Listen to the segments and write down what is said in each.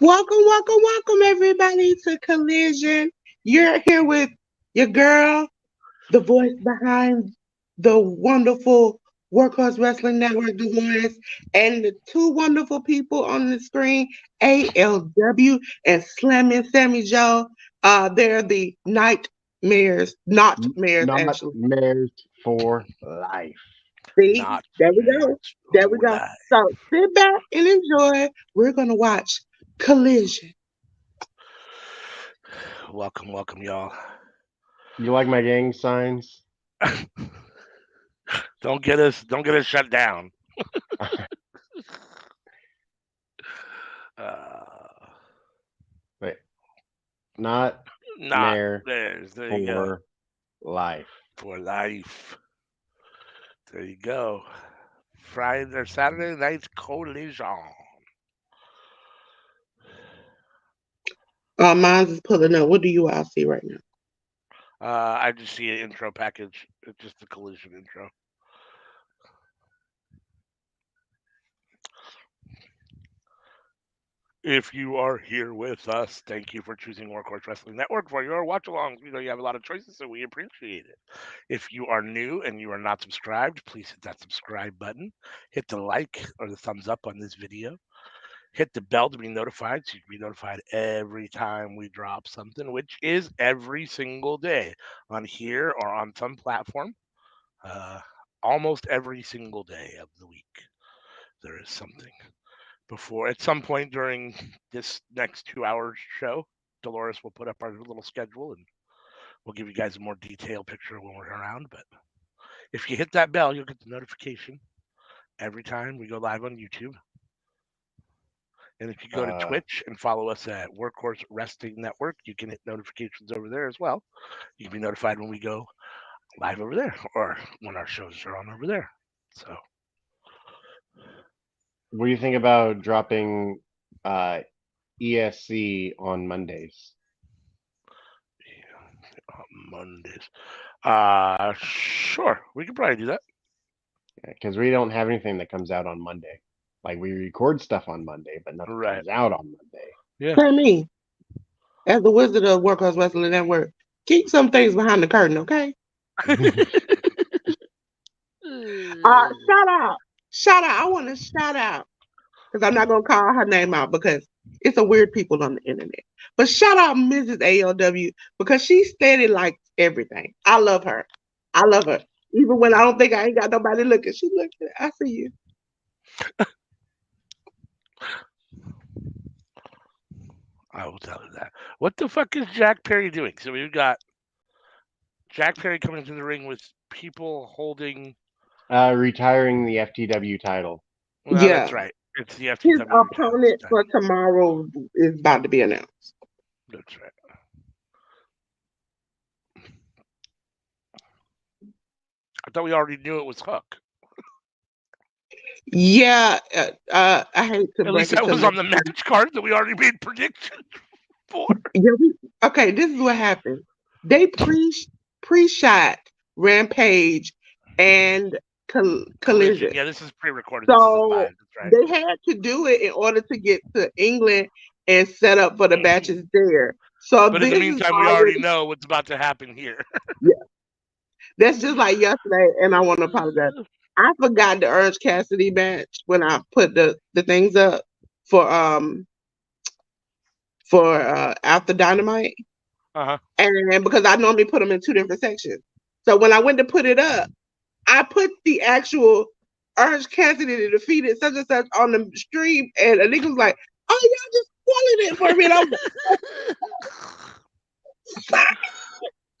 Welcome, everybody to Collision. You're here with your girl, the voice behind the wonderful Workhorse Wrestling Network, Dolores, and the two wonderful people on the screen, ALW and Slammin' Sammy Joe. They're the nightmares, not mares, Not actually. married for life. See, Not there we go. marriage There we for go. life. So sit back and enjoy. We're going to watch Collision. Welcome, y'all. You like my gang signs? Don't get us shut down. Uh, Wait, not not mayor theirs. There you go. for life. For life. There you go. Friday or Saturday night's collision. Mine's is pulling up. What do you all see right now? I just see an intro package. It's just the collision intro. If you are here with us, thank you for choosing Workhorse Wrestling Network for your watchalongs. We know you have a lot of choices, so we appreciate it. If you are new and you are not subscribed, please hit that subscribe button. Hit the like or the thumbs up on this video. Hit the bell to be notified so you can be notified every time we drop something, which is every single day on here or on some platform. Uh, Almost every single day of the week, there is something. Before at some point during this next 2 hours show, Dolores will put up our little schedule and we'll give you guys a more detailed picture when we're around. But if you hit that bell, you'll get the notification every time we go live on YouTube. And if you go to Uh, Twitch and follow us at Workhorse Wrestling Network, you can hit notifications over there as well. You can be notified when we go live over there or when our shows are on over there. So what do you think about dropping uh, ESC on Mondays? yeah, Mondays. Sure, we can probably do that. Because we don't have anything that comes out on Monday. Like we record stuff on Monday, but nothing Right. comes out on Monday. Yeah. Tell me, as the wizard of Workhouse Wrestling Network, keep some things behind the curtain, okay? Shout out. Shout out. I want to shout out because I'm not going to call her name out because it's a weird people on the internet. But shout out Mrs. ALW because she steady like everything. I love her. I love her. Even when I don't think I ain't got nobody looking, she looking. I see you. I will tell you that. What the fuck is Jack Perry doing? So we've got Jack Perry coming into the ring with people holding. Retiring the FTW title. Well, that's Yeah. right. It's the His FTW retirement opponent for title. tomorrow is about to be announced. That's right. I thought we already knew it was Hook. Yeah, I hate to At break least it that to was you. on the match card that we already made predictions for. Yeah, okay, this is what happened. They pre-shot Rampage and Collision. Collision, Yeah, this is pre-recorded. This isn't so live. That's right. they had to do it in order to get to England and set up for the matches there. So But in the this is meantime, we already already, know what's about to happen here. yeah. That's just like yesterday, and I want to apologize. I forgot the Orange Cassidy match when I put the things up for after Dynamite. Uh huh. And because I normally put them in two different sections. So when I went to put it up, I put the actual Orange Cassidy that defeated such and such on the stream, and a nigga was like, "Oh, y'all just spoiling it for me." And I was like, "Sorry."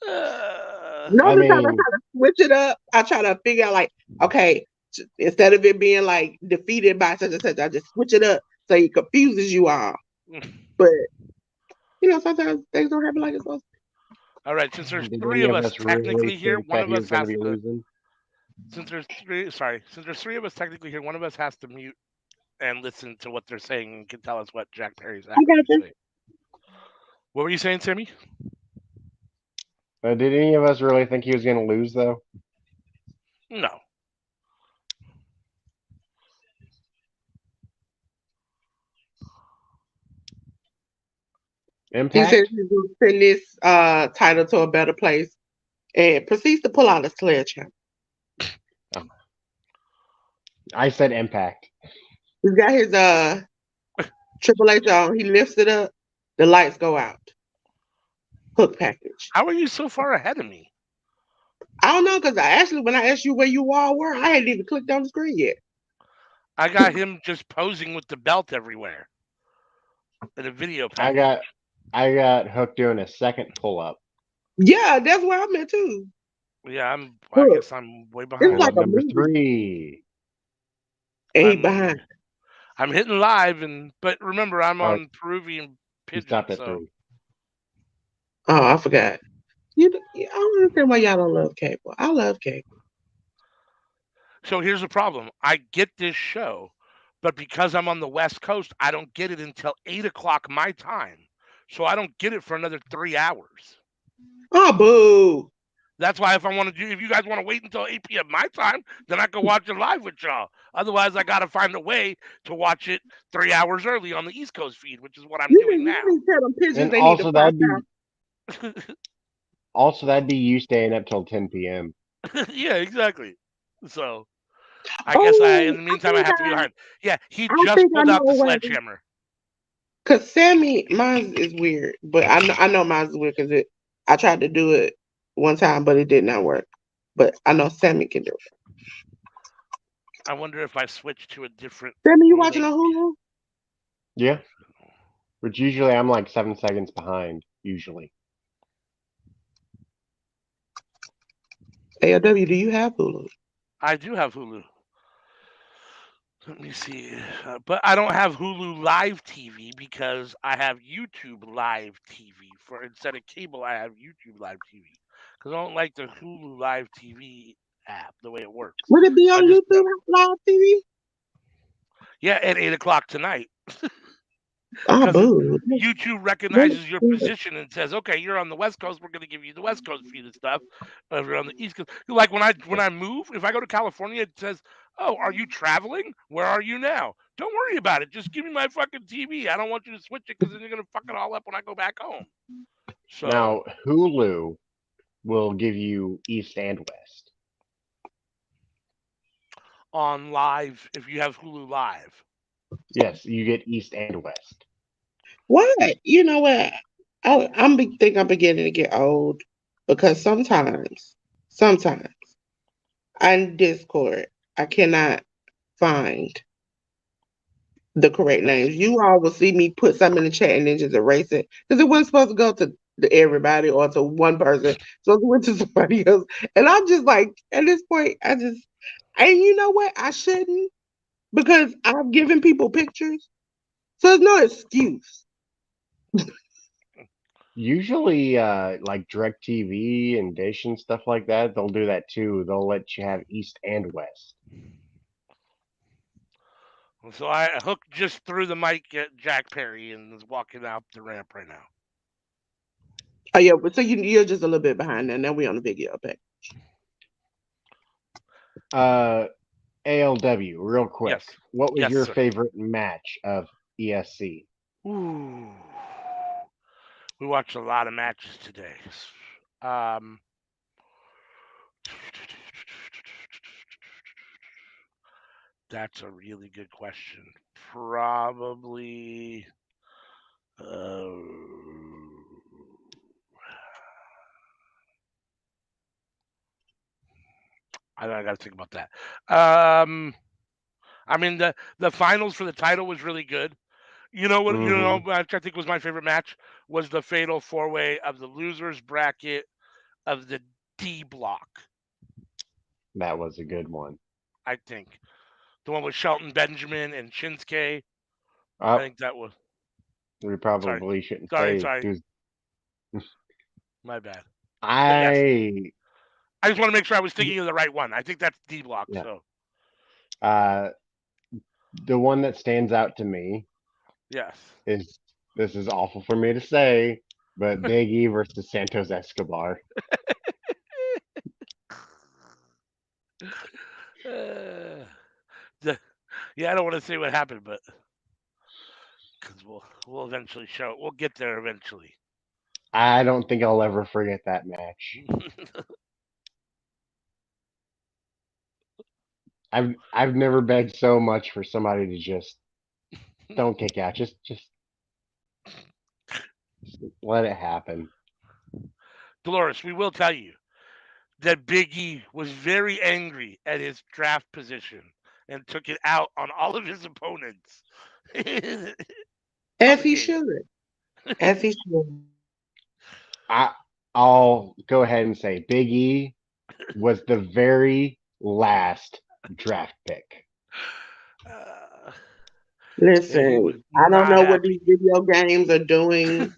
uh, I Normally, time I mean, try to switch it up, I try to figure out like, okay, instead of it being like defeated by such and such, I just switch it up so it confuses you all. But sometimes things don't happen like it's supposed All right. Since there's did three any of of us us really technically here, think one that of he us was going to has be to. losing? Since there's three. Sorry. Since there's three of us technically here, one of us has to mute and listen to what they're saying and can tell us what Jack Perry's to. I got actually this. saying. What were you saying, Timmy? Did any of us really think he was going to lose, though? No. He says Impact. he's going to send this title to a better place and proceeds to pull out a sledgehammer. Oh, I said Impact. He's got his Triple H on. He lifts it up. The lights go out. Hook package. How are you so far ahead of me? I don't know because when I asked you where you all were, I hadn't even clicked on the screen yet. I got him just posing with the belt everywhere in a video I package. got I got Hook doing a second pull up. Yeah, that's where I'm at too. Yeah, I Look, guess I'm way it's And like I'm behind. a number movie. 3. And he I'm behind. I'm hitting live, but remember I'm Oh, on Peruvian he pigeon, stopped at so 3. Oh, I forgot. I don't understand why y'all don't love cable. I love cable. here's the problem. I get this show, but because I'm on the West Coast, I don't get it until 8 o'clock my time. So I don't get it for another 3 hours. Oh, boo. That's why if you guys want to wait until 8 p.m. my time, then I can watch it live with y'all. Otherwise, I got to find a way to watch it 3 hours early on the East Coast feed, which is what I'm doing You now. need to tell them pigeons And they need to pop out. also that'd be you staying up till 10 p.m. Yeah, exactly. So I guess in Oh, the meantime, I have to be behind. Yeah, he I just think I pulled out know the where. sledgehammer. Cause Sammy, mine is weird, but I know mine is weird because I tried to do it one time, but it did not work. But I know Sammy can do it. I wonder if I switch to a different Sammy, you watching link. on Hulu? Yeah, which usually I'm like 7 seconds behind. Usually, ALW, do you have Hulu? I do have Hulu. Let me see. But I don't have Hulu Live TV because I have YouTube Live TV. For instead of cable, I have YouTube Live TV because I don't like the Hulu Live TV app the way it works. Would it be So I on just YouTube Live TV? yeah, at 8 o'clock tonight Oh, because boo. YouTube recognizes your position and says, "Okay, you're on the West Coast. We're going to give you the West Coast feed and stuff. If you're on the East Coast, like when I move, if I go to California, it says, "Oh, are you traveling? Where are you now? Don't worry about it. Just give me my fucking TV. I don't want you to switch it because then you're going to fuck it all up when I go back home." So now Hulu will give you East and West. on live, if you have Hulu Live, Yes, you get East and West. What? You know what? Think I'm beginning to get old because sometimes on Discord, I cannot find the correct That's names. You all will see me put something in the chat and then just erase it because it wasn't supposed to go to everybody or to one person. So it went to somebody else. And I'm just like, at this point, and you know what? I shouldn't because I've given people pictures. So there's no excuse. usually like DirecTV and Dish and stuff like that. They'll do that too. They'll let you have East and West. so I Hook just threw the mic at Jack Perry and is walking out the ramp right now. Oh yeah, but so you're just a little bit behind now. Now we on the video, okay? Uh, ALW, real quick. Yes, What was yes, your sir. favorite match of ESC? Ooh. We watched a lot of matches today. Um, that's a really good question. Probably. Uh, I got to think about that. I mean the finals for the title was really good. You know what? You know, Hmm. match I think was my favorite match was the fatal four way of the losers bracket of the D block. That was a good one. I think the one with Shelton Benjamin and Shinsuke. I Up, think that was. we Sorry, probably shouldn't sorry, say sorry. who's. My bad. But yes, I I just want to make sure I was thinking of the right one. I think that's D block. yeah. So Uh, the one that stands out to me yes. is this is awful for me to say, but Big E versus Santos Escobar. Uh, the, yeah, I don't want to say what happened, but because we'll eventually show it. We'll get there eventually. I don't think I'll ever forget that match. I've never begged so much for somebody to just don't kick out. Just let it happen. Dolores, we will tell you that Big E was very angry at his draft position and took it out on all of his opponents on As the he game. should. As he should. I'll go ahead and say Big E was the very last draft pick. Uh, and he was Listen, I don't not know what these happy. video games are doing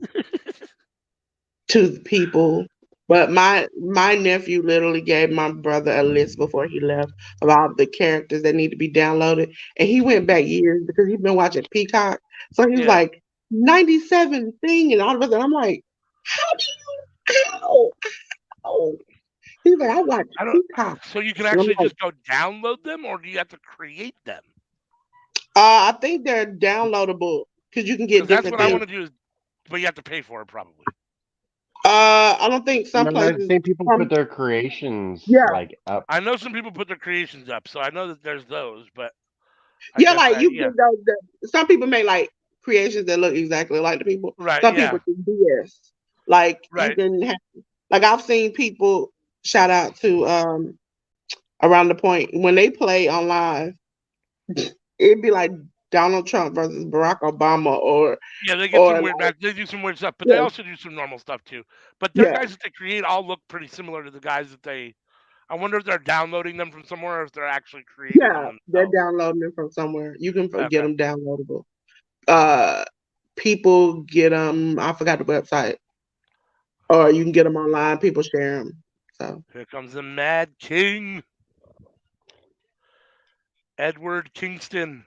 to people, but my nephew literally gave my brother a list before he left of all the characters that need to be downloaded, and he went back years because he's been watching Peacock. So he was Yeah, like 97 thing, and all of a sudden I'm like, how do you how? He's like, I watch I don't. Peacock, So you can and I'm actually like, just go download them, or do you have to create them? I think they're downloadable because you can get Because that's different what I things. want to do. But you have to pay for it probably. I don't think some No, I places. think people put their creations Yeah, like up. I know some people put their creations up, so I know that there's those. But I yeah, guess like you yeah, can go. Some people make like creations that look exactly like the people. right, Some people yeah, do BS. Like you right. can have. Like I've seen people shout out to around the point when they play on live. It'd be like Donald Trump versus Barack Obama, Yeah, they get or some weird like match. They do some weird stuff, but they yeah, also do some normal stuff too. But their yeah, guys that they create all look pretty similar to the guys that they. I wonder if they're downloading them from somewhere or if they're actually creating them yeah. They're themselves. downloading it from somewhere. You can get Okay, them downloadable. Uh, People get them. I forgot the website, or you can get them online. People share them. So here comes the Mad King, Edward Kingston,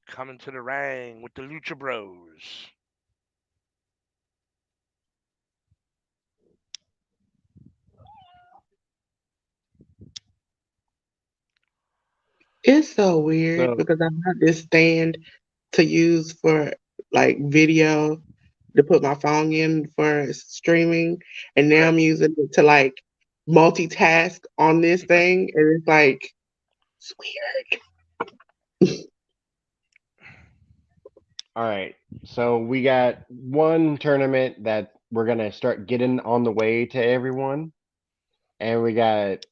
coming to the ring with the Lucha Bros. it's so weird So because I have this stand to use for like video to put my phone in for streaming, and now Right. I'm using it to like multitask on this thing, and it's like it's weird. all right. So we got one tournament that we're gonna start getting on the way to everyone, and we got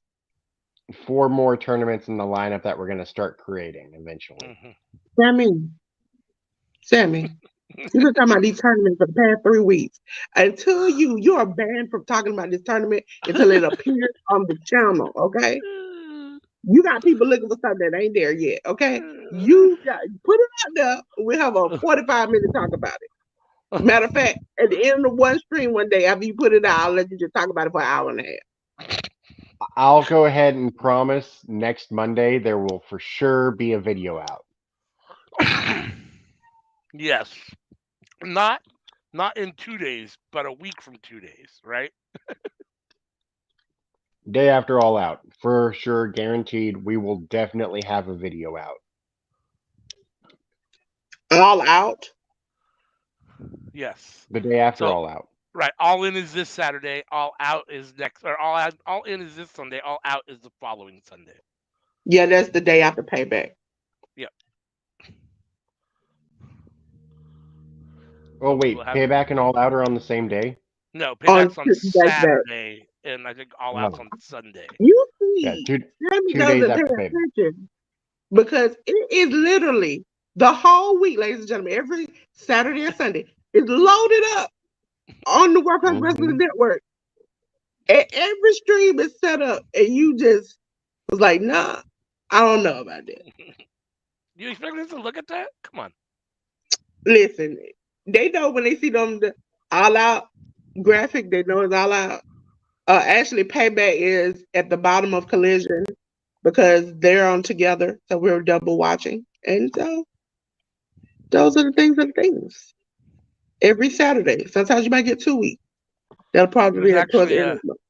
four more tournaments in the lineup that we're gonna start creating eventually. Hmm. Sammy, Sammy, you've been talking about these tournaments for the past 3 weeks. Until you are banned from talking about this tournament until it appears on the channel. Okay, you got people looking for something that ain't there yet. Okay, you got put it out there. We have a 45-minute talk about it. Matter of fact, at the end of one stream one day after you put it out, I'll let you just talk about it for an hour and a half. I'll go ahead and promise next Monday there will for sure be a video out. Yes, not not in 2 days, but a week from 2 days, right? Day after all out. For sure, guaranteed, we will definitely have a video out. All out. Yes. The day after So all out. right, all in is this Saturday, all out is next, or all in is this Sunday, all out is the following Sunday. Yeah, that's the day after payback. Yep. Oh So we'll wait, have payback and all out are on the same day? no On payback's on back to back. Saturday, and I think all out's Oh, on Sunday. You yeah, see, Sammy 2 days doesn't pay after payback. attention because it is literally the whole week, ladies and gentlemen, every Saturday and Sunday is loaded up on the Workhouse Wrestling Hmm. Network. And every stream is set up, and you just was like, nah, I don't know about that. You expect us to look at that? Come on. Listen, they know when they see them the all out graphic, they know it's all out. Actually, payback is at the bottom of Collision because they're on together, so we're double watching, and so those are the things. Are the things every Saturday. Sometimes you might get 2 weeks. That'll probably There's be at towards actually the end of the month.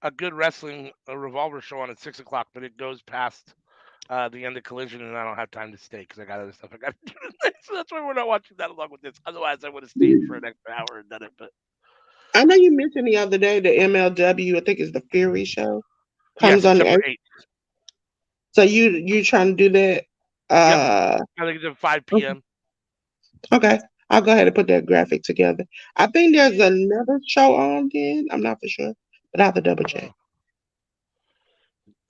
a good wrestling revolver show on at 6 o'clock, but it goes past the end of Collision, and I don't have time to stay because I got other stuff I got to do tonight. So that's why we're not watching that along with this. Otherwise, I would have stayed for an extra hour and done it. But I know you mentioned the other day the MLW. I think it's the Fury show yeah, comes on the September 8th. 8th. So you trying to do that? Yep, Uh, I think it's at 5 p.m. okay. I'll go ahead and put that graphic together. I think there's another show on then. I'm not for sure, but I have to double check.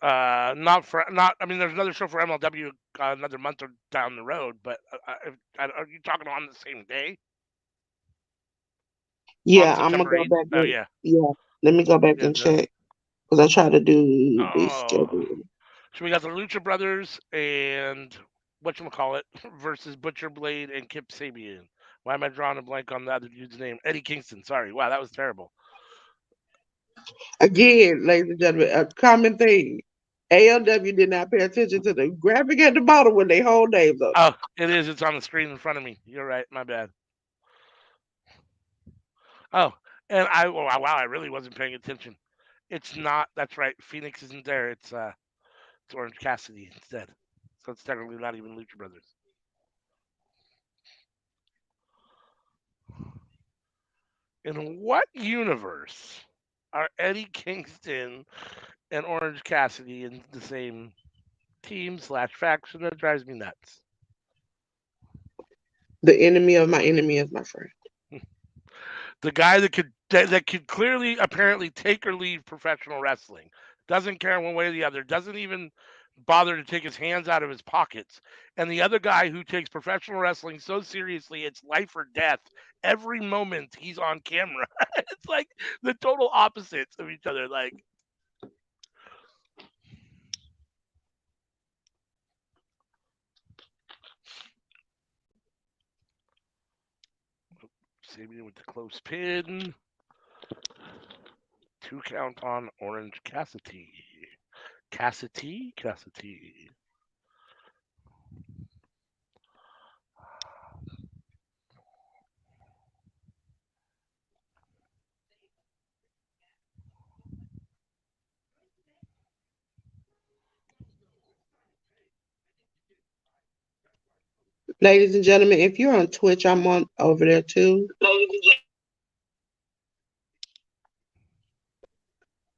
Not for not. I mean, there's another show for MLW another month or down the road. But are you talking on the same day on Yeah, I'm gonna September go 8th? back Oh and yeah, yeah. Let me go back yeah. and check because I try to do the Oh, schedule. so we got the Lucha Brothers and whatchamacallit versus Butcher Blade and Kip Sabian. Why am I drawing a blank on the other dude's name? Eddie Kingston. Sorry. Wow, that was terrible. Again, ladies and gentlemen, a common thing. ALW did not pay attention to the graphic at the bottom when they whole names up. Oh, it is. It's on the screen in front of me. You're right. My bad. Oh, and wow, I really wasn't paying attention. It's not. That's right. Phoenix isn't there. It's Orange Cassidy instead. So it's technically not even Lucha Brothers. In what universe are Eddie Kingston and Orange Cassidy in the same team slash faction? That drives me nuts. The enemy of my enemy is my friend. The guy that could clearly apparently take or leave professional wrestling, doesn't care one way or the other, doesn't even bother to take his hands out of his pockets, and the other guy who takes professional wrestling so seriously it's life or death every moment he's on camera. It's like the total opposites of each other. Like, Sabian with the close pin. 2 count on Orange Cassidy. Cassidy. Ladies and gentlemen, if you're on Twitch, I'm on over there too.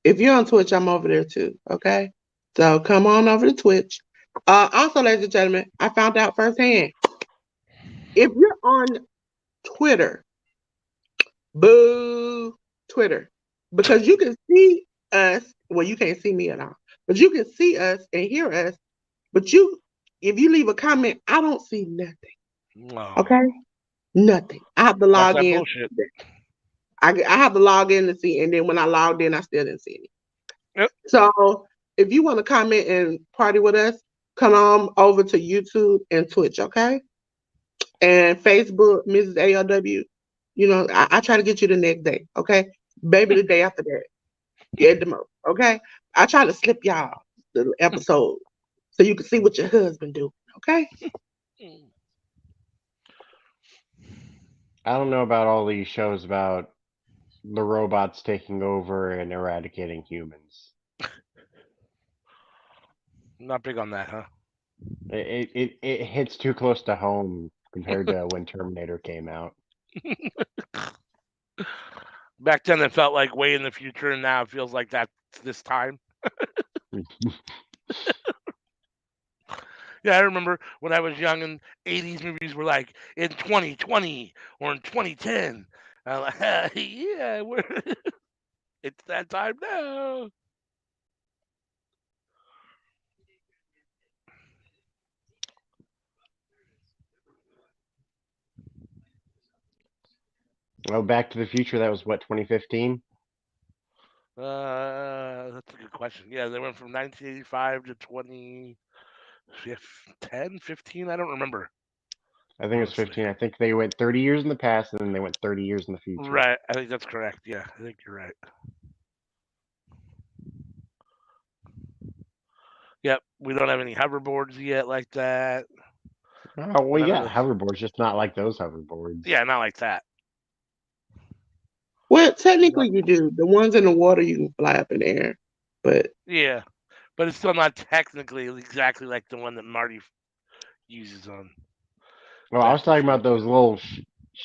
If you're on Twitch, I'm over there too. Okay, so come on over to Twitch. Also, ladies and gentlemen, I found out firsthand. If you're on Twitter, boo Twitter, because you can see us. Well, you can't see me at all, but you can see us and hear us. But if you leave a comment, I don't see nothing. No, Okay, nothing. I have to that's log that in. bullshit. I have to log in to see, and then when I logged in, I still didn't see any. Yep. So if you want to comment and party with us, come on over to YouTube and Twitch, okay? And Facebook, Mrs. ALW. You know, I try to get you the next day, okay? Maybe the day after that, at the most, okay? I try to slip y'all the episode so you can see what your husband do, okay? I don't know about all these shows about the robots taking over and eradicating humans. Not big on that, huh? It hits too close to home compared to when Terminator came out. Back then, it felt like way in the future, and now it feels like that's this time. Yeah, I remember when I was young and 80s movies were like in 2020 or in 2010. I'm like, yeah, it's that time now. Oh, Back to the Future, that was what, 2015? That's a good question. Yeah, they went from 1985 to 2010, 15. I don't remember, I think it was honestly. 15. I think they went 30 years in the past and then they went 30 years in the future. Right. I think that's correct. Yeah, I think you're right. Yep. We don't have any hoverboards yet like that. Oh, we None of got the. hoverboards, just not like those hoverboards. Yeah, not like that. Well, Not, technically you do. The ones in the water you can fly up in the air, but yeah. but it's still not technically exactly like the one that Marty uses on Well, I was Back to the talking about Future. those little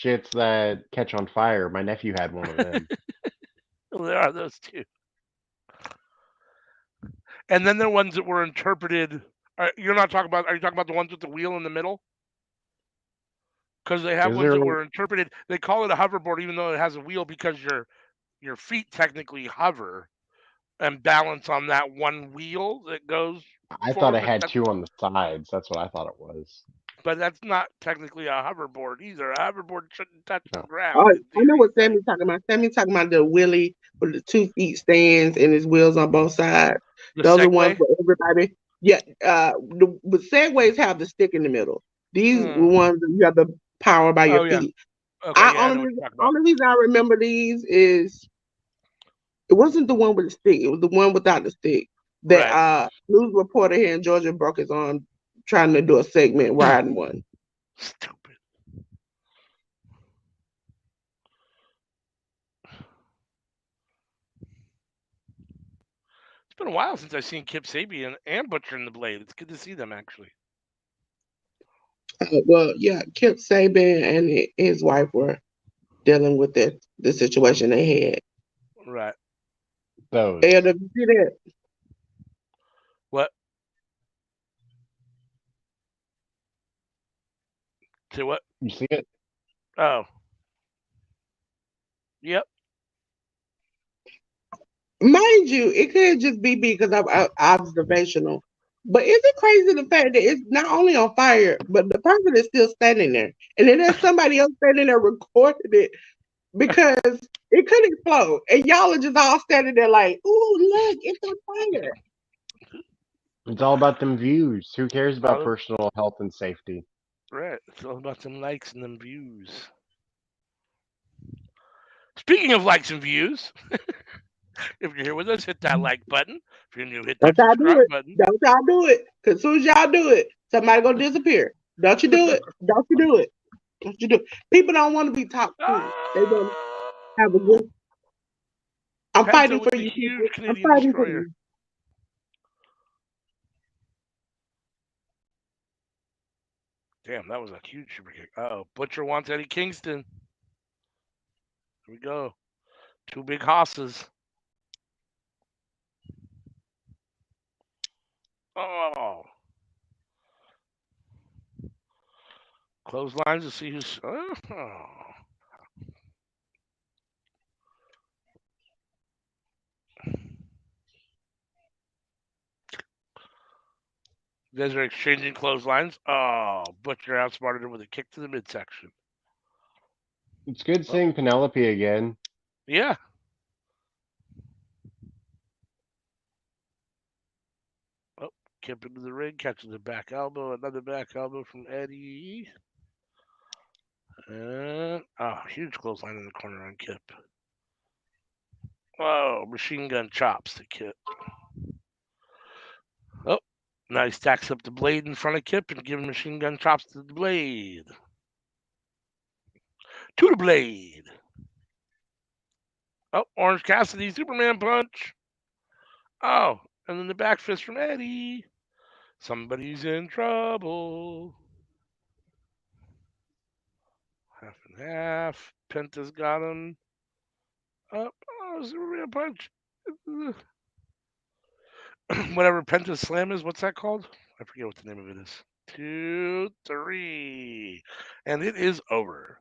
shits that catch on fire. My nephew had one of them. Well, there are those too, and then there are ones that were interpreted. You're not talking about. Are you talking about the ones with the wheel in the middle? Because they have Is ones there? that were interpreted. They call it a hoverboard, even though it has a wheel, because your feet technically hover and balance on that one wheel that goes I thought forward. it had two on the sides. That's what I thought it was. But that's not technically a hoverboard either. A hoverboard shouldn't touch the No, Oh, ground in I know theory, what right? Sammy's talking about. Sammy's talking about the Willie with the 2 feet stands and his wheels on both sides. The Those are ones Segway. for everybody. Yeah, but Segways have the stick in the middle. These Mm. ones you have the power by your Oh yeah. feet. Okay. I Yeah, I know what you're talking about. only reason I remember these is it wasn't the one with the stick. It was the one without the stick. That Right. news reporter here in Georgia broke his arm trying to do a segment riding one. Stupid. It's been a while since I've seen Kip Sabian and Butcher in the Blade. It's good to see them actually. Well, yeah, Kip Saban and his wife were dealing with the situation they had. Right. And those. if you see that, What? To what? You see it? Oh. Yep. mind you, it could just be because I'm observational. But is it crazy the fact that it's not only on fire, but the person is still standing there, and then there's somebody else standing there recording it because it could explode, and y'all are just all standing there like, "Ooh, look, it's on fire." It's all about them views. Who cares about Oh, personal health and safety? right. It's all about them likes and them views. Speaking of likes and views, if you're here with us, hit that like button. If you're new, hit Don't that y'all do subscribe it. button. Don't y'all do it. Cause as soon as y'all do it, somebody gonna disappear. Don't you do it. Don't you do it. Don't you do it. People don't want to be talked to. They want to have a Oh! good. I'm Penta fighting with for the you, people. huge I'm Canadian fighting for destroyer. you. Damn, that was a huge super kick. Oh, Butcher wants Eddie Kingston. Here we go. Two big hosses. Oh, clotheslines to see who's. Oh. You guys are exchanging clotheslines. Oh, Butcher outsmarted him with a kick to the midsection. It's good Oh, seeing Penelope again. yeah. Oh, Kip into the ring, catches a back elbow, another back elbow from Eddie. And huge clothesline in the corner on Kip. Oh, machine gun chops to Kip. Oh, now he stacks up the blade in front of Kip and gives machine gun chops to the blade. To the blade. Oh, Orange Cassidy Superman punch. Oh, and then the back fist from Eddie. Somebody's in trouble. Half and half. Penta's got him. Oh, Superman punch. Whatever Penta's slam is, what's that called? I forget what the name of it is. 2, 3. And it is over.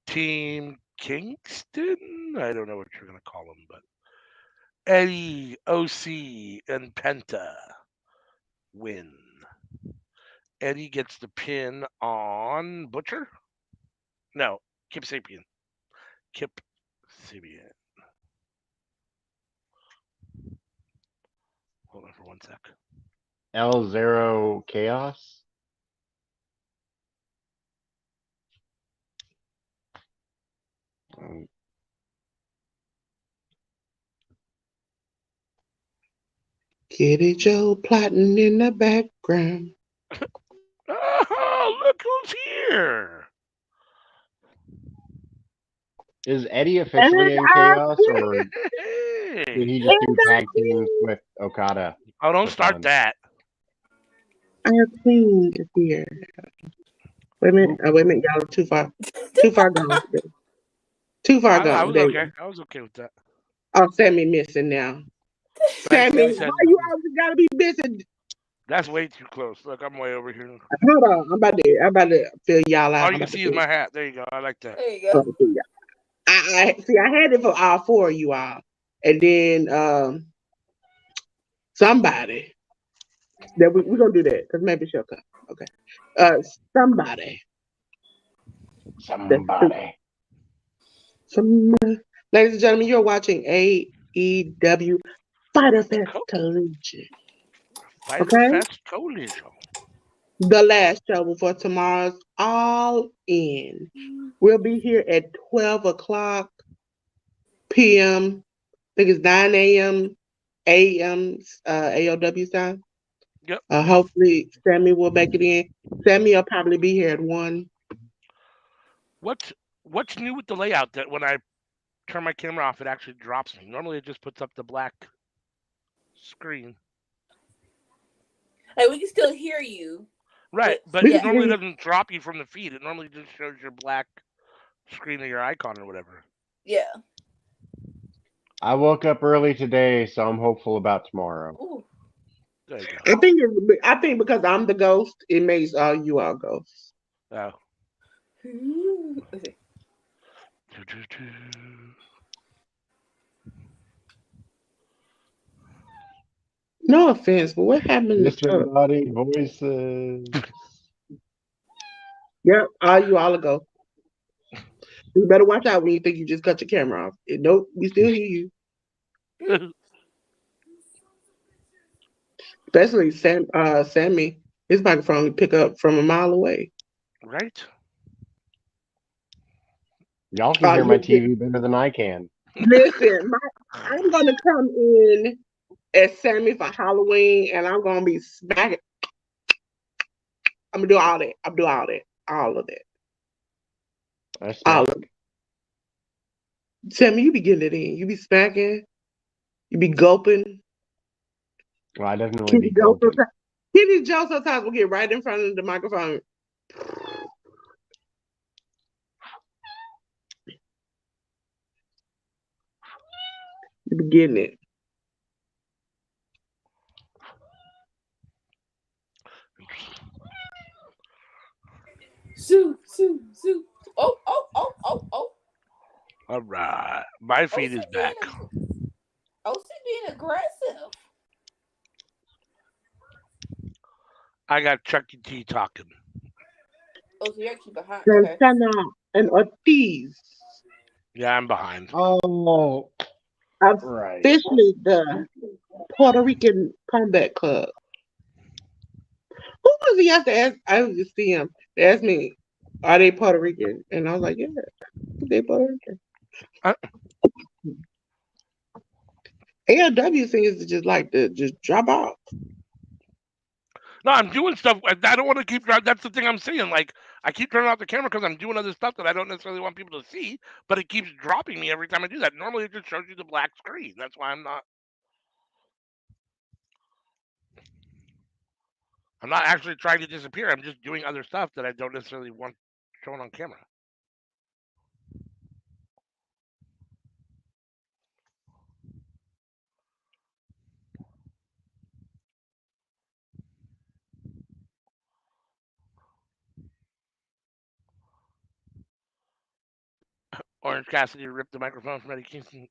Team Kingston? I don't know what you're going to call them, but Eddie, OC, and Penta win. Eddie gets the pin on Butcher? No, Kip Sapien. Kip Sapien. Hold on for 1 sec. L Zero Chaos. Um, Kitty Joe plotting in the background. Oh, look who's here! is Eddie And officially in I chaos, quit. or Did Hey. he just do And our tag teams with Okada Oh, don't for start fun? that. queen is here. Wait a minute. Wait a minute. Y'all are too far. Too far gone. Too far I gone. was There you okay. go. I was okay with that. Oh, Sammy missing now. Thanks, Sammy, Sammy why said you nothing. always gotta be missing? That's way too close. Look, I'm way over here. Hold on. I'm about to fill y'all All out. you I'm can about to see is fill, my hat. There you go. I like that. There you I'm go. about to fill y'all. I see. I had it for all four of you all, and then somebody that we're gonna do that because maybe she'll come. Okay. Somebody. That's Somebody. some. Ladies and gentlemen, you're watching AEW Fighter Fest Co- Collision. Fyter Okay. Fest Collision. The last show before tomorrow's All In. We'll be here at 12 o'clock p.m. I think it's 9 a.m. a.m. AOW time. Yep. Hopefully, Sammy will make it in. Sammy will probably be here at 1. What's new with the layout that when I turn my camera off, it actually drops me? Normally, it just puts up the black screen. Like we can still hear you, Right, but but We it yeah, can normally hear doesn't drop you from the feed. It normally just shows your black screen of your icon or whatever. yeah. I woke up early today, so I'm hopeful about tomorrow. Ooh. There you go. I think because I'm the ghost, it makes all you all ghosts. Oh. Okay. No offense, but what happened to Chuck? Disembodied voices. Yep, all are ghosts. You better watch out when you think you just cut your camera off. Nope, we still hear you. Especially Sammy. His microphone can pick up from a mile away. Right? Y'all can hear my Listen, TV better than I can. I'm gonna come in as Sammy for Halloween, and I'm gonna be smacking. I'm gonna do all that. I'm gonna do all of that, I all smack. of it. Sammy, you be getting it in. You be smacking. You be gulping. Well, I definitely Kitty be Joe gulping. sometimes. Kitty Joe sometimes will get right in front of the microphone. You be getting it. Zoo, zoo, zoo. Oh, oh, oh, oh, oh. All right. My Oh, feed is back. she being aggressive. I got Chuck E. T talking. Oh, so you're actually behind. Okay. Santana and Ortiz. Yeah, I'm behind. Oh, right. Officially the Puerto Rican Combat Club. Who was he after ask? I was just see him. They asked me, are they Puerto Rican? And I was like, yeah, they Puerto Rican. Uh, ALW seems to just like to just drop off. No, I'm doing stuff. I don't want to keep. That's the thing I'm saying. Like, I keep turning off the camera because I'm doing other stuff that I don't necessarily want people to see, but it keeps dropping me every time I do that. Normally, it just shows you the black screen. That's why I'm not. I'm not actually trying to disappear. I'm just doing other stuff that I don't necessarily want shown on camera. Orange Cassidy ripped the microphone from Eddie Kingston.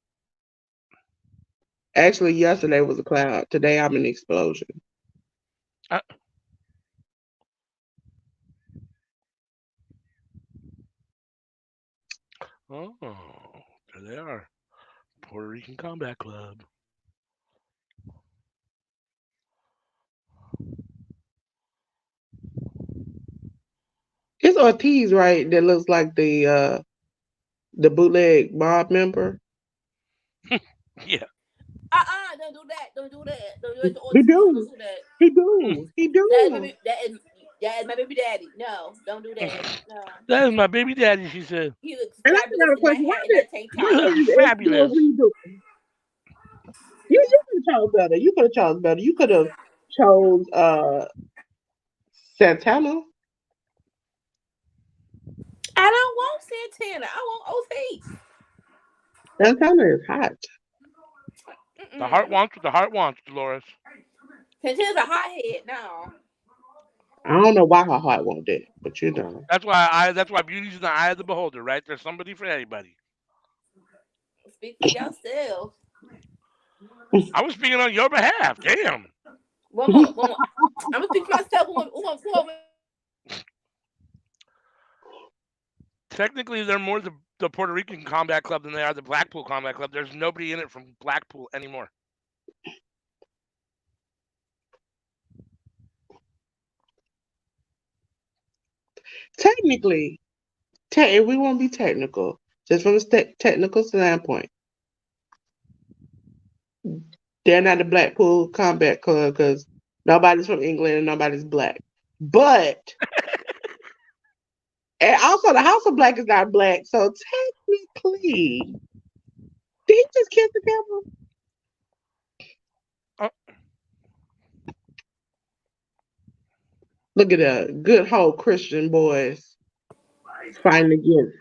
Actually, yesterday was a cloud. Today I'm an explosion. Uh, oh, there they are. Puerto Rican Combat Club. It's Ortiz, right? That looks like the bootleg mob member. Yeah. Don't do that. Don't do that. Don't do it to He Ortiz. Don't do. do that. He do. He That is my do. baby. That is my baby daddy. No, don't do that. No. That is my baby daddy, she said. He looks And I fabulous got a in that question. hat and that tank You top. look Why did fabulous. SWV do it? You could have chose better. You could have chose better. You could have chose Santana. I don't want Santana. I want OT. Santana is hot. The heart Mm-mm. wants what the heart wants, Dolores. Santana's a hothead. No. I don't know why her heart won't that, but you know. That's why beauty's in the eye of the beholder, right? There's somebody for anybody. Speak for yourself. I was speaking on your behalf. Damn. One more. One more. I'm gonna speak for myself. One more. Technically, they're more the Puerto Rican Combat Club than they are the Blackpool Combat Club. There's nobody in it from Blackpool anymore. Technically, if we won't be technical, just from a technical standpoint, they're not the Blackpool Combat Club because nobody's from England and nobody's black. But and also the House of Black is not black, so technically, did he just kiss the camera? Uh, Look at that good whole Christian boys fighting against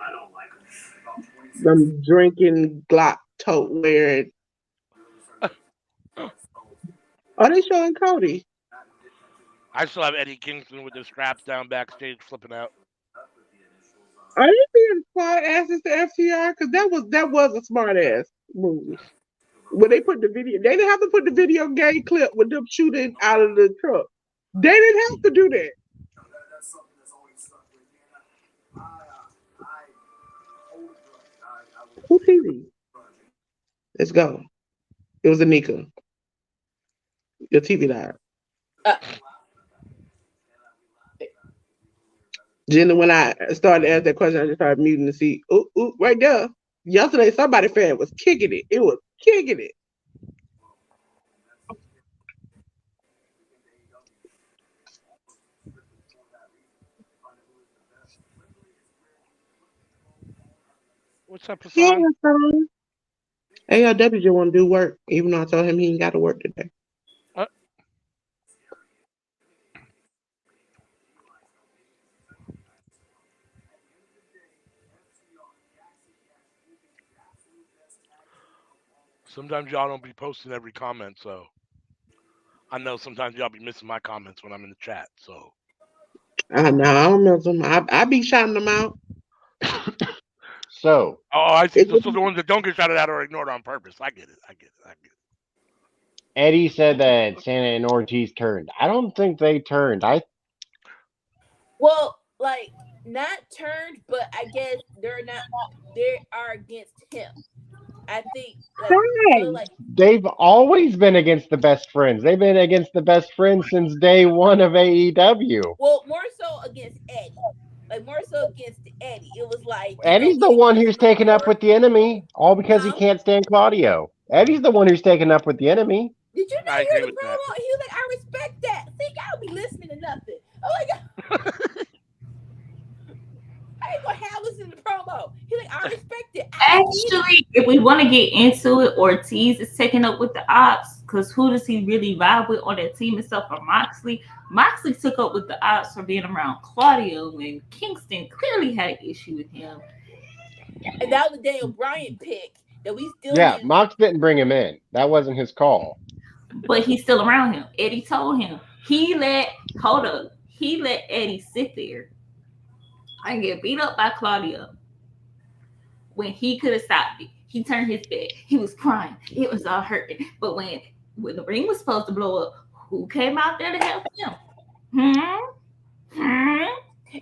them drinking Glock tote wearing. Are they showing Cody? I still have Eddie Kingston with his straps down backstage flipping out. Are they being smart asses to FTR? Because that was a smart ass move. When they put the video, they didn't have to put the video game clip with them shooting out of the truck. They didn't have to do that. Who TV? Let's go. It was Anika. Your TV died. Uh, Jenna, when I started to ask that question, I just started muting to see. Ooh, ooh, right there. Yesterday, somebody fan was kicking it. It was kicking it. What's up, Yeah, Hassan? son. ALW just want to do work, even though I told him he ain't got to work today. Uh, Sometimes y'all don't be posting every comment, so I know sometimes y'all be missing my comments when I'm in the chat. So, I know, I don't know some. I be shouting them out. So oh, I see. It So, just, so the ones that don't get shouted out are ignored on purpose. I get it. I get it. I get it. Eddie said that Santa and Ortiz turned. I don't think they turned. well, like not turned, but I guess they're not. They are against him. I think like so hey, like They've always been against the best friends. They've been against the best friends since day one of AEW. well more so against Eddie. Like more so against Eddie. It was like, Eddie's the we one against who's taken up Luchador. with the enemy, all because he Huh? can't stand Claudio. Eddie's the one who's taken up with the enemy. Did you I not agree hear the with that. promo? He was like, I respect that. See, y'all be listening to nothing. Oh my god. I ain't gonna have listen to the promo. He's like, I respect it. I get it. Actually, if we want to get into it, Ortiz is taking up with the ops because who does he really vibe with on that team except for Moxley? Moxley took up with the ops for being around Claudio when Kingston clearly had an issue with him. And that was the Daniel Bryan pick that we still Yeah, need. Mox didn't bring him in. That wasn't his call. But he's still around him. Eddie told him he let Eddie sit there and get beat up by Claudio when he could have stopped it. He turned his back. He was crying. It was all hurting. But when the ring was supposed to blow up, who came out there to help him?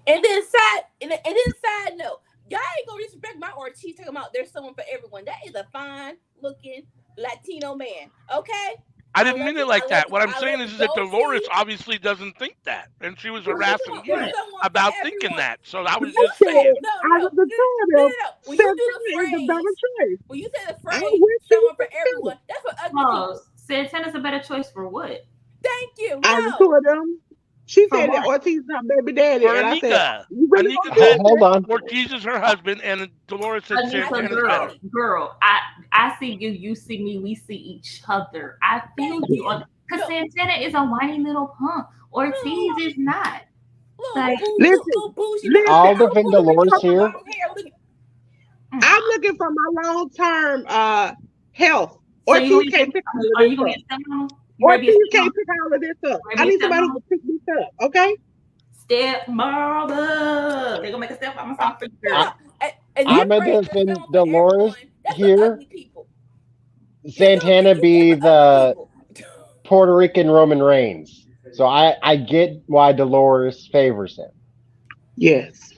And then side note, y'all ain't gonna disrespect my Ortiz talking about there's someone for everyone. That is a fine looking Latino man. Okay? I I didn't love mean it it. like that. What I'm I saying love is the that Dolores goatee. obviously doesn't think that, and she was What you talking harassing about? There's you someone for about thinking everyone. that. So I was I just said, saying. No, out of the two of them, When you do Santana the is the better phrase, choice. when you say the I'm phrase with you, someone for Santana. everyone, that's for ugly Oh, people. Santana's a better choice for what? Thank you. Out of the two No. of them, She For said that what? Ortiz not baby daddy, For and I said, Anika. you really Anika gonna do said Hold on. Ortiz is her husband, and Dolores said I Anika, Santana's didn't girl, better. get it. girl, I see you, you see me, we see each other. I feel Thank you you. on because No, Santana is a whiny little punk. Ortiz no, is not. little Like, boo, listen, little bougie behind listen. I'll little defend Puerto Rican Dolores with here. long hair. Look, mm. I'm looking for my long term health. So you gonna Ortiz be can't pick all of are this you gonna up. be a stepmom? You ready to be Ortiz a can't stepmom? pick all of this up. You I ready need to be a somebody who stepmom? can pick this up, okay? Stepmother. They gonna make a stepmom I, song for you, no, I, girl. and You that I'm gonna phrase, there's defend someone for Dolores everyone. That's for here. ugly people. Santana That's be for ugly the people. Puerto Rican Roman Reigns. So I get why Dolores favors him. yes,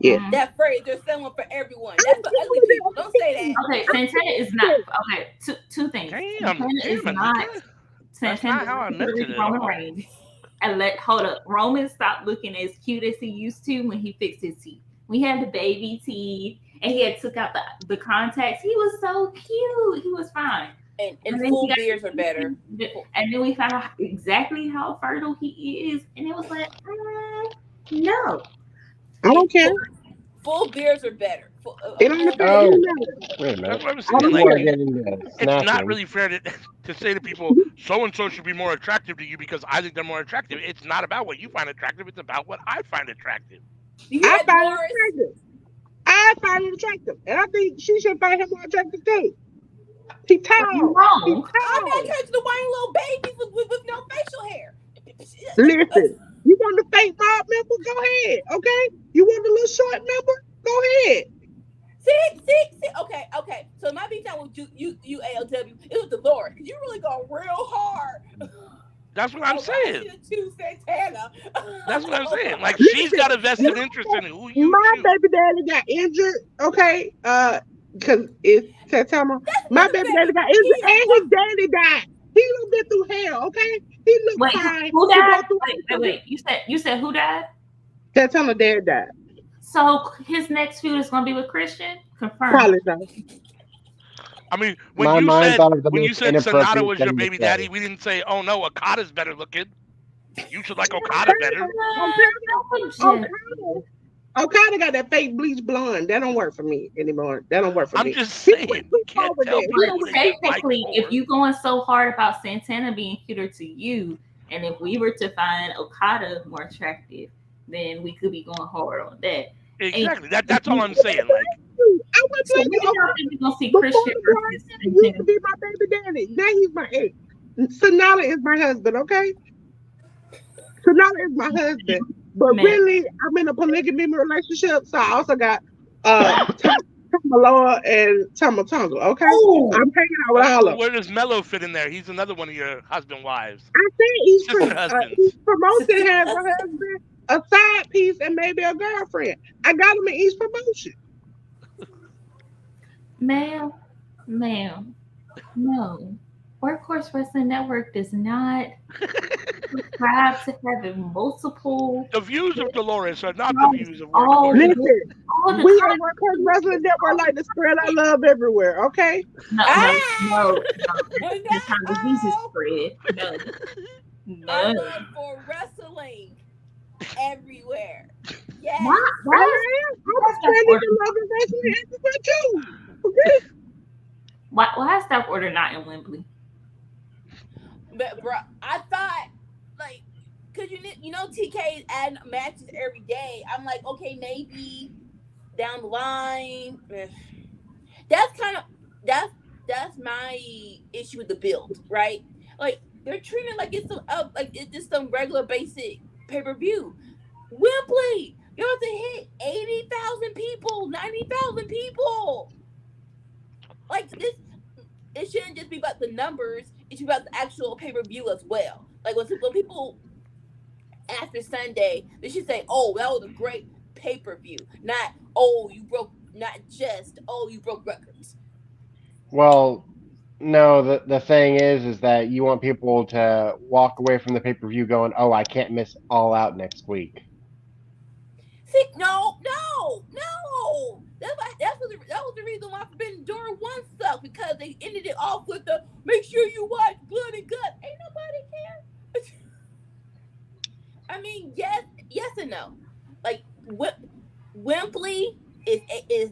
yes. Mm-mm. That phrase, there's someone for everyone. I'm That's for ugly people. Don't say that. Okay, Santana is not okay. Two things. Damn, Santana is not Anika. That's Santana not is how I not Puerto meant it Rican at Roman all. Reigns. And hold up. Roman stopped looking as cute as he used to when he fixed his teeth. We had the baby teeth and he had took out the contacts. He was so cute. He was fine. And And then he full got beards are better. and then we found out exactly how fertile he is. And it was like, no. I don't care. Full beards are better. It don't Full affect beard. Oh, me none. wait a That's minute. what I was I saying. don't You Like, want to care. get into it's not snatching. really fair to say to people, so and so should be more attractive to you because I think they're more attractive. It's not about what you find attractive. It's about what I find attractive. You hear I that, find it Dolores? attractive. I find it attractive. And I think she should find him more attractive too. He You're tall. He's wrong. I'm not tall. touching the whiny little babies with no facial hair. Listen, you want the fake mob member? Go ahead. Okay? You want the little short member? Go ahead. See. Okay. So my beat down with you ALW, it was Dolores. You really go real hard. That's what I'm Oh, I saying. should have choose Santana. That's what I'm saying. Like, she's Listen, got a vested interest in who you my choose. baby daddy got injured, okay? Because it's September. My baby daddy got injured and his daddy died. He done been through hell, okay? He looked Wait, fine. who He died? go through Wait. You said who died? September dad died. So his next feud is gonna be with Christian? Confirmed. Probably so. I mean, My mind thought of the when you most said Sonata inappropriate was your thing to baby say. daddy, we didn't say, oh no, Okada's better looking. You should like Okada better. Okada got that fake bleach blonde. That don't work for me anymore. That don't work for I'm me. just He saying, went you too far can't with tell that. He people don't But what they didn't like technically, if before. you going so hard about Santana being cuter to you, and if we were to find Okada more attractive, then we could be going hard on that. Exactly. That's all I'm saying. Like, I went So playing maybe the y'all think we're gonna see before Christian the versus boy used to Santana. be my baby daddy. Now he's my ex. Sonata is my husband, okay? Sonata is my husband. But Man, really, I'm in a polygamy relationship, so I also got Tamaloa and Tamatonga, okay? I'm hanging out with all of them. where does Mello fit in there? He's another one of your husband wives. I think Sister husbands. each promotion has a husband, a side piece, and maybe a girlfriend. I got them in each promotion. ma'am, no. Workhorse Wrestling Network does not subscribe to having multiple. The views of Dolores are not the views of all Workhorse. the, Listen, all the we at Workers Wrestling Network like to spread our love everywhere, okay? no. That's how diseases No. spread. Our No. love for wrestling everywhere. Yes. Why I'm spreading the love and wrestling everywhere too. Okay? why is Stop Order not in Wembley? But bro, I thought like, cause you know TK is adding matches every day. I'm like, okay, maybe down the line. That's kind of that's my issue with the build, right? Like they're treating it like it's just some regular basic pay-per-view. Wembley, you have to hit 80,000 people, 90,000 people. Like this, it shouldn't just be about the numbers. It should be about the actual pay-per-view as well. Like when people after Sunday, they should say, "Oh, that was a great pay-per-view," not "Oh, you broke," not just "Oh, you broke records." Well, no, the thing is that you want people to walk away from the pay-per-view going, "Oh, I can't miss All Out next week." See, no. That was the reason why Forbidden Door one sucked, because they ended it off with the "make sure you watch Blood and Guts." Ain't nobody care.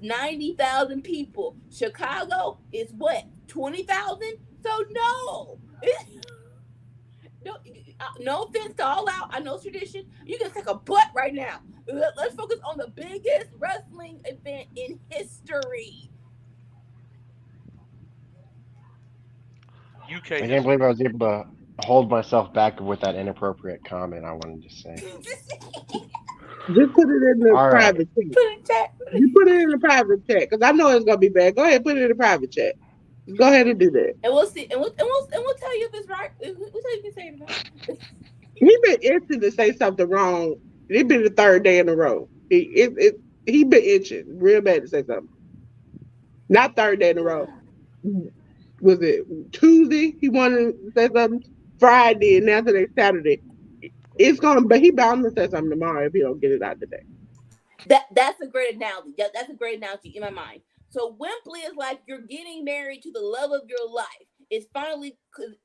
is 90,000 people. Chicago is what, 20,000? So no. No, no offense to All Out. I know it's tradition. You can take a butt right now. Let's focus on the biggest wrestling event in history. UK I can't history. believe I was able to hold myself back with that inappropriate comment I wanted to say. Just put it in the All right. private chat. Put it in chat. You put it in the private chat because I know it's gonna be bad. Go ahead, put it in the private chat. Go ahead and do that. And we'll see. And we'll tell you if it's right. We'll tell you if it's right or not. He been itching to say something wrong. It been the third day in a row. He been itching real bad to say something. Not third day in a row. Was it Tuesday? He wanted to say something. Friday, and now today Saturday. It's gonna, but he bound to say something tomorrow if he don't get it out today. That's a great analogy. That's a great analogy in my mind. So Wembley is like you're getting married to the love of your life.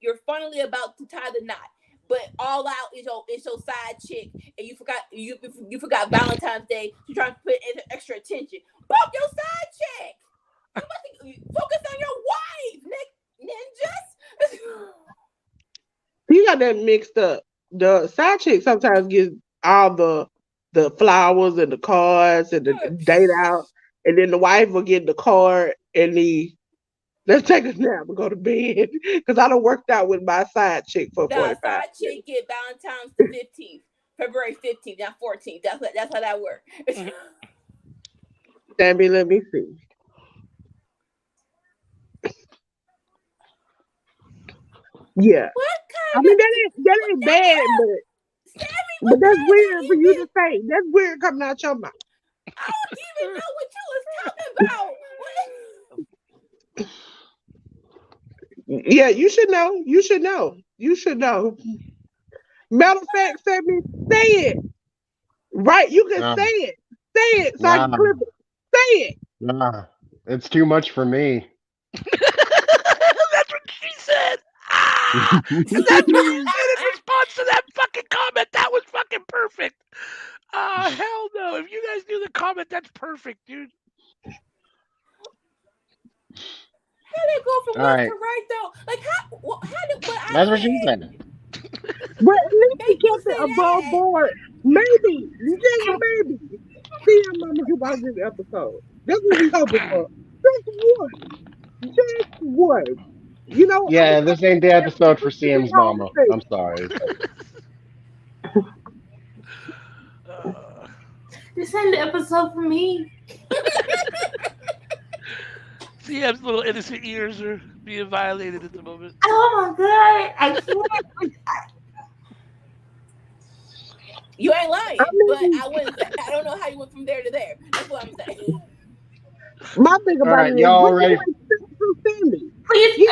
You're finally about to tie the knot. But All Out is your side chick, and you forgot Valentine's Day. You're trying to put extra attention. Bump your side chick. You must focus on your wife, ninjas. He got that mixed up. The side chick sometimes gets all the flowers and the cards and the date out, and then the wife will get the card and let's take a nap and go to bed because I done worked out with my side chick for 45 side minutes. chick get Valentine's the 15th, February 15th, not 14th. That's how that works. Sammy, let me see. Yeah. What I kind mean, of that ain't bad, Sammy? but What that's kind weird of for you to say. That's weird coming out your mouth. I don't even know what you was talking about. Yeah, you should know. You should know. You should know. Matter of fact, Sammy, say it. Right, you can Nah, say it. Say it so I can nah, clip it. Say it. nah. It's too much for me. That's what she said. Ah, and that's what you said in response to that fucking comment. That was fucking perfect. Hell no. If you guys do the comment, that's perfect, dude. How did it go from All left right. to right though? Like how did what I That's what she said said. But at least he make you kept it say above that? board. Maybe. Just maybe. See your mama who watched this episode. That's what we hoping for. Just one. Just one. You know, I Yeah, mean, this ain't the episode for CM's mama. I'm sorry. Uh, This ain't the episode for me. CM's little innocent ears are being violated at the moment. Oh my god, I can't. You ain't I lying, but mean, I wouldn't say I don't know how you went from there to there. That's what I'm saying. my thing All about right, it is, y'all what do ready? you expect from Sammy? Please,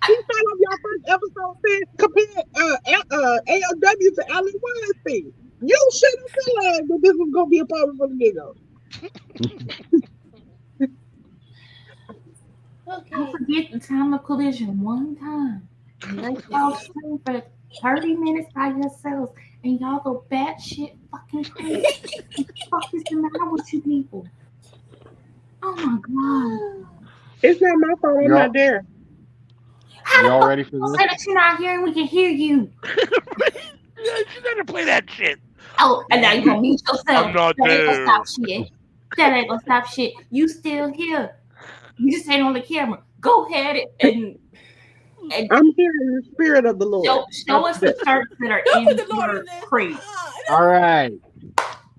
He started off your first episode saying compare AOW to Alan Weinstein. You should have realized that this was gonna be a problem for the nigga. don't Okay. forget the time of collision one time. And let y'all scream for 30 minutes by yourselves and y'all go batshit fucking crazy. What the fuck is the matter with you people? Oh my god. It's not my fault. I'm not Y'all, there. How the y'all fuck ready for you this? say that you're not here and we can hear you? She's not gonna play that shit. Oh, and now you're gonna mute yourself. I'm not That ain't gonna there. stop shit. That ain't gonna stop shit. You still here. You just ain't on the camera. Go ahead and I'm here in the spirit of the Lord. show us the shirts that are Don't in put the Lord your in this. crate. All right.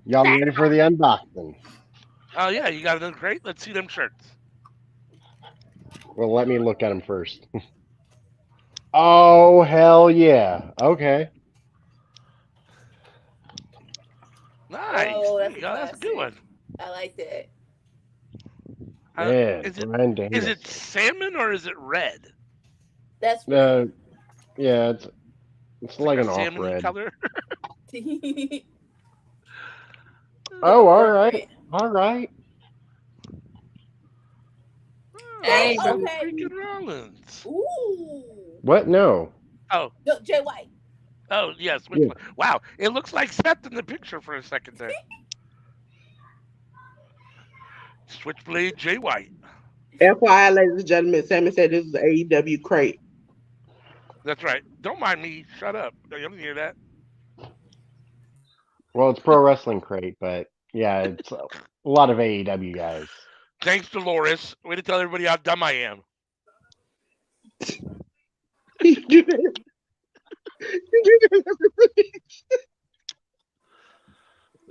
Y'all ready for the unboxing? Oh yeah, you got them great. Let's see them shirts. Well, let me look at them first. Oh, hell yeah. Okay. Nice. Oh, There that's you a go. That's a good classic. one. I like that. Yeah, Is it Brian is it Danielson. salmon or is it red? That's Uh, red. yeah, it's It's like like a an off salmony red. color. Oh, all right. Girlfriend. All right. Oh, Hey, Oh, Seth okay. freaking Rollins. Ooh. What? No. Oh, No, Jay White. oh yes. Which Yeah. one? Wow, it looks like Seth in the picture for a second there. Switchblade Jay White. FYI, ladies and gentlemen, Sammy said this is AEW crate. That's right. Don't mind me. Shut up. You don't hear that. Well, it's Pro Wrestling Crate, but yeah, it's a lot of AEW guys. Thanks, Dolores. Way to tell everybody how dumb I am. You do that. You do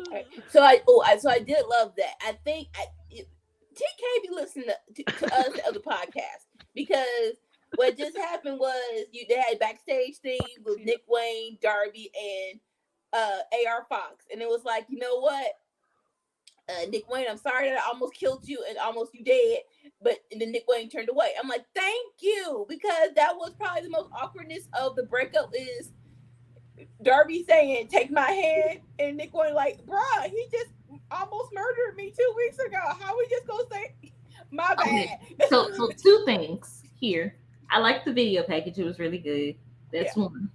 that. So I did love that. I think TK be listening to us the other podcast because what just happened was they had a backstage thing with Nick Wayne, Darby, and AR Fox, and it was like, you know what, Nick Wayne, I'm sorry that I almost killed you and almost you dead, but then Nick Wayne turned away. I'm like, thank you, because that was probably the most awkwardness of the breakup is Darby saying, take my hand, and Nick Wayne like, bruh, he just almost murdered me 2 weeks ago. How we just gonna say, my bad? Okay. So two things here. I like the video package. It was really good. That's one.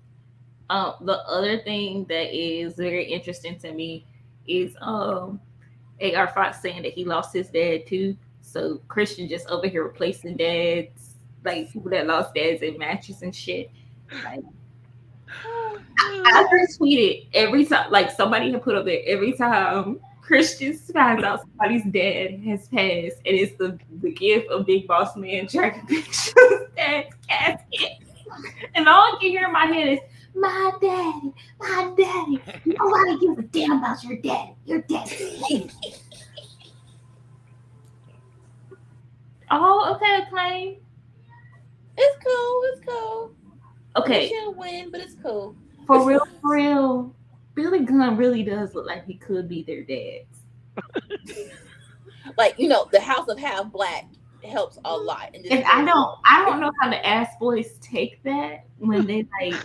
The other thing that is very interesting to me is AR Fox saying that he lost his dad too. So Christian just over here replacing dads, like people that lost dads in matches and shit. Like, I retweeted every time, like somebody had put up there every time Christian finds out somebody's dad has passed, and it's the gift of Big Boss Man dragging pictures of dad's casket. And all I can hear in my head is, my daddy, my daddy. Nobody gives a damn about your daddy. Your daddy. Oh, okay, Acclaim. It's cool. It's cool. Okay. We shouldn't win, but it's cool. For real, Billy Gunn really does look like he could be their dads. Like, the House of Half Black helps a lot. And I don't know how the ass boys take that when they like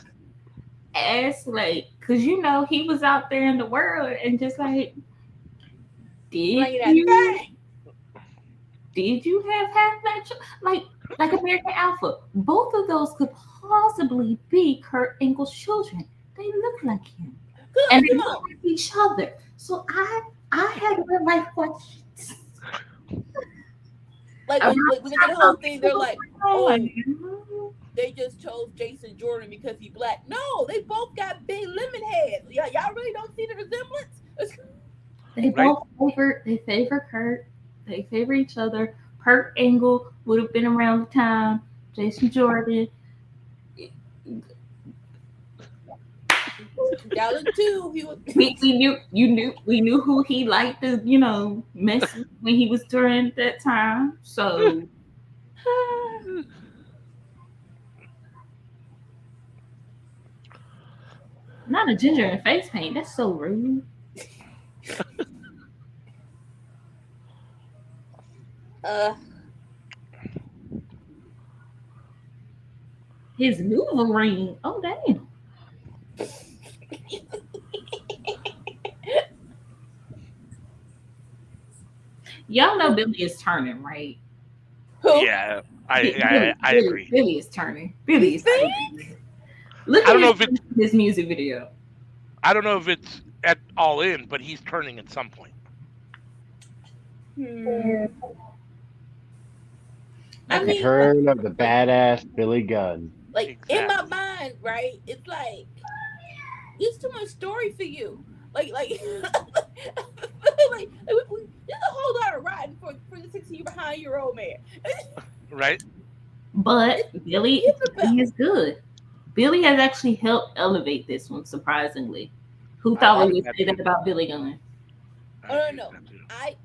ask, like, because he was out there in the world and just like, did you have half black like American Alpha? Both of those could possibly be Kurt Angle's children. They look like him, and they look like each other. So I had real life questions. Like when they did the whole thing, they're like, oh, they just chose Jason Jordan because he's black. No, they both got big lemon heads. Yeah, y'all really don't see the resemblance. They both favor Kurt. They favor each other. Kurt Angle would have been around the time Jason Jordan. Dallas too. We knew who he liked to mess with when he was during that time. So not a ginger in face paint. That's so rude. His new ring. Oh damn. Y'all know Billy is turning, right? Who? Yeah, I agree. Billy is turning. Billy is turning. Look at his music video. I don't know if it's at all in, but he's turning at some point. The return of the badass Billy Gunn. Like Exactly. in my mind, right? It's like it's too much story for you. Like there's a whole lot of riding for the 16-year-old man. Right? But Billy is good. Billy has actually helped elevate this one, surprisingly. Who thought we would say that about Billy Gunn? Oh no.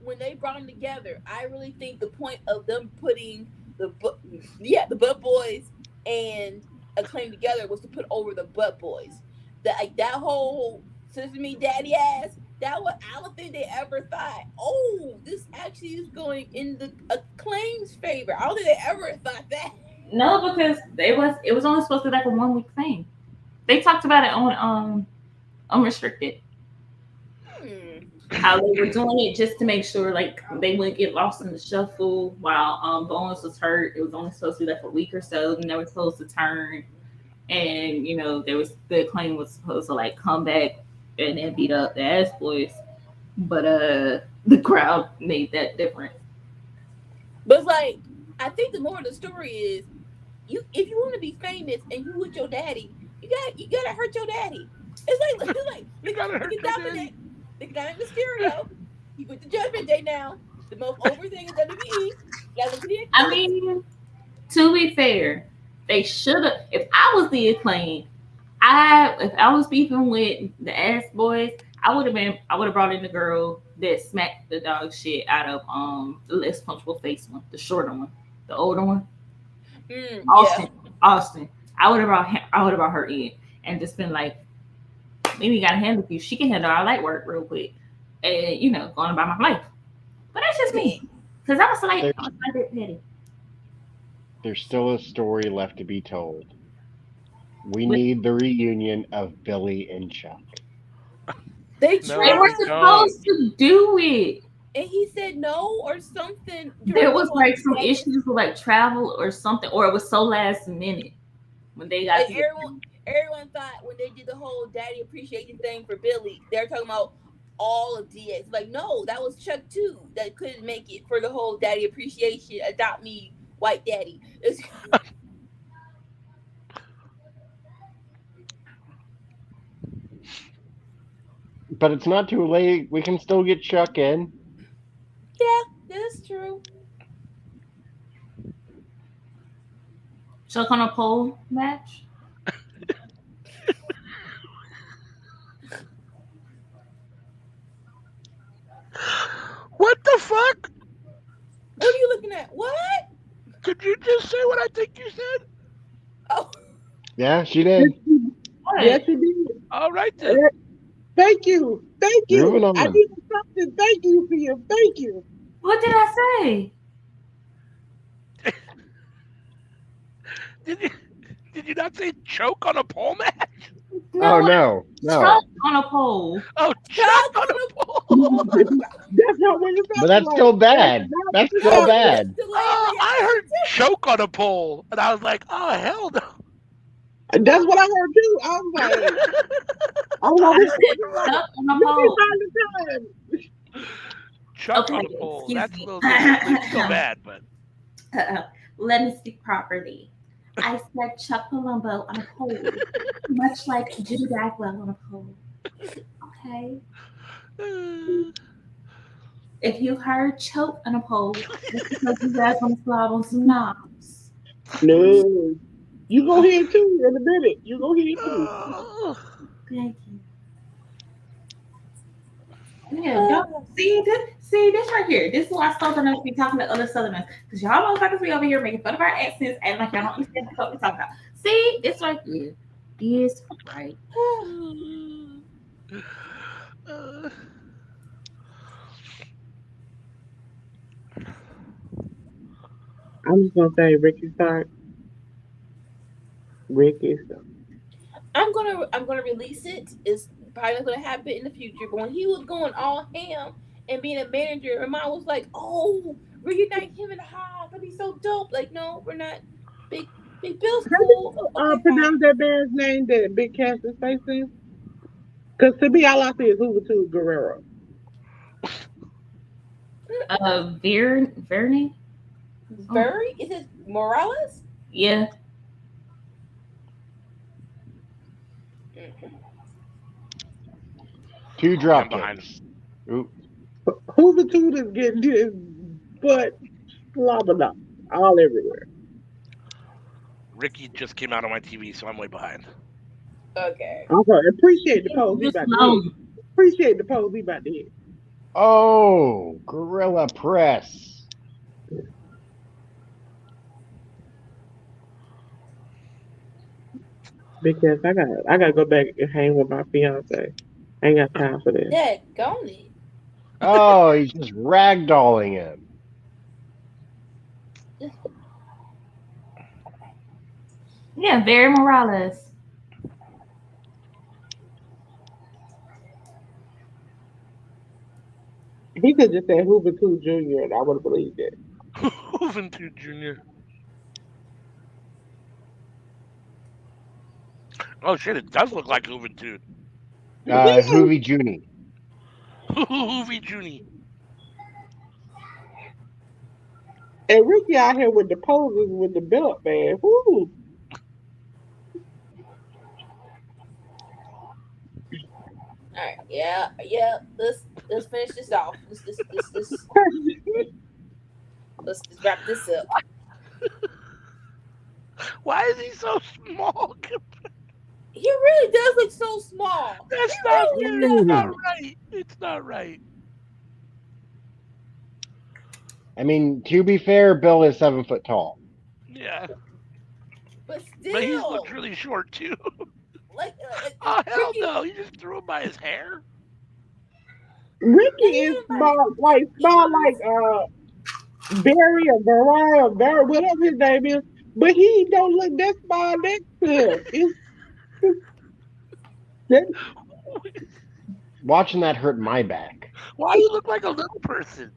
When they brought them together, I really think the point of them putting the Butt Boys and Acclaim together was to put over the Butt Boys. That whole Sesame Daddy ass. I don't think they ever thought, oh, this actually is going in the Acclaim's favor. I don't think they ever thought that. No, because it was only supposed to be like a 1 week thing. They talked about it on Unrestricted. How they were doing it just to make sure like they wouldn't get lost in the shuffle while Bones was hurt. It was only supposed to be like a week or so, and they were supposed to turn. And the Acclaim was supposed to like come back and then beat up the ass boys. But the crowd made that different. But it's like, I think the moral of the story is, you if you want to be famous and you with your daddy, you gotta hurt your daddy. It's like it's like You gotta look hurt at your daddy. Dominic, look at Dominic Mysterio. He went to Judgment Day now, the most over thing in WWE. You gotta look at the I acclaim. mean, to be fair, they should have. If I was the acclaim, if I was beefing with the ass boys, I would have brought in the girl that smacked the dog shit out of the less punchable face one, the shorter one, the older one, Yeah. Austin. Austin. I would have brought her in and just been like, maybe got to handle you. She can handle our light work real quick, and going about my life. But that's just me, because I There's was like that petty. there's still a story left to be told. We But need the reunion of Billy and Chuck. They No, they were we tried, don't. supposed to do it. and he said no or something There during the was whole like some segment. issues with like travel or something, or it was so last minute when they got Like together. everyone thought when they did the whole daddy appreciation thing for Billy, they're talking about all of DX. Like, no, that was Chuck too that couldn't make it for the whole daddy appreciation. Adopt me, white daddy. But it's not too late. We can still get Chuck in. Yeah, that's true. Chuck on a pole match. What the fuck? What are you looking at? What? Did you just say what I think you said? Oh, Yeah, she did. Yes, What? you did. All right then. Thank you. Thank Moving you. I on. need something. Thank you for you. Thank you. What did I say? Did you did you not say choke on a pole match? Oh No, no, no. Chuck on a pole. Oh, Chuck chuck on on a pole. That's not what it But sounds that's like. still That's bad. not That's what it still no, sounds it's bad. delayed Oh, I reaction heard choke on a pole, and I was like, oh hell no. like. That's what I heard too. I was like, I don't know I who's said putting it right. Chuck on a Let me pole. find the time. Chuck Okay, on a pole. excuse That's a me. little different, but it's still bad. But Let me speak properly. I said Chuck Palumbo on a pole, much like Judy Bagwell on a pole. Okay. If you heard choke on a pole, it's because you guys want to slob on some knobs. No. You go ahead too in a minute. You go ahead too. Thank you. Yeah, y'all see this right here. This is why Southerners be talking to other Southerners. Because y'all motherfuckers be over here making fun of our accents and like y'all don't understand what we're talking about. See, this right here. This right. I'm just gonna say Ricky Stark. Ricky Stark. I'm gonna release it. It's probably not gonna happen in the future. But when he was going all ham and being a manager, my mom was like, "Oh, reunite him and Haas. That'd be so dope." Like, no, we're not. Big Bill's How do cool. you Okay, fine. pronounce that man's name that Big Cass is facing? Because to me, all I see is Hoover Two Guerrero. Verney? Oh, Very? Is it Morales? yeah. Mm. Two I'm drop behind. kicks. Oop. Hoover Two is getting his butt slobbered up all everywhere. Ricky just came out on my TV, so I'm way behind. Okay. Okay, appreciate the pose he Just about to hit. slow. Appreciate the pose he about to hit. Oh, gorilla press. Because I gotta go back and hang with my fiance. I ain't got time for this. Yeah, gone it. Oh, he's just ragdolling him. Yeah, Very Morales. He could just say Hoover Two Junior, and I would have believed it. Juventud Junior. Oh shit! It does look like Juventud. Hoovy Junie. Hoovy Junie. And Ricky out here with the poses with the belt, man. Woo. All right, yeah, yeah. Let's finish this off. Let's just wrap this up. Why is he so small? He really does look so small. He That's not really fair. It's not Mm. does. right. It's not right. I mean, to be fair, Bill is 7 foot tall. Yeah, But but he looks still, really short too. Oh hell Ricky, no! You just threw him by his hair. Ricky yeah, he is hit him by his small ears. like Barry or Barry or Barry, whatever his name is. But he don't look that small next to him. That, Watching that hurt my back. Why you look like a little person?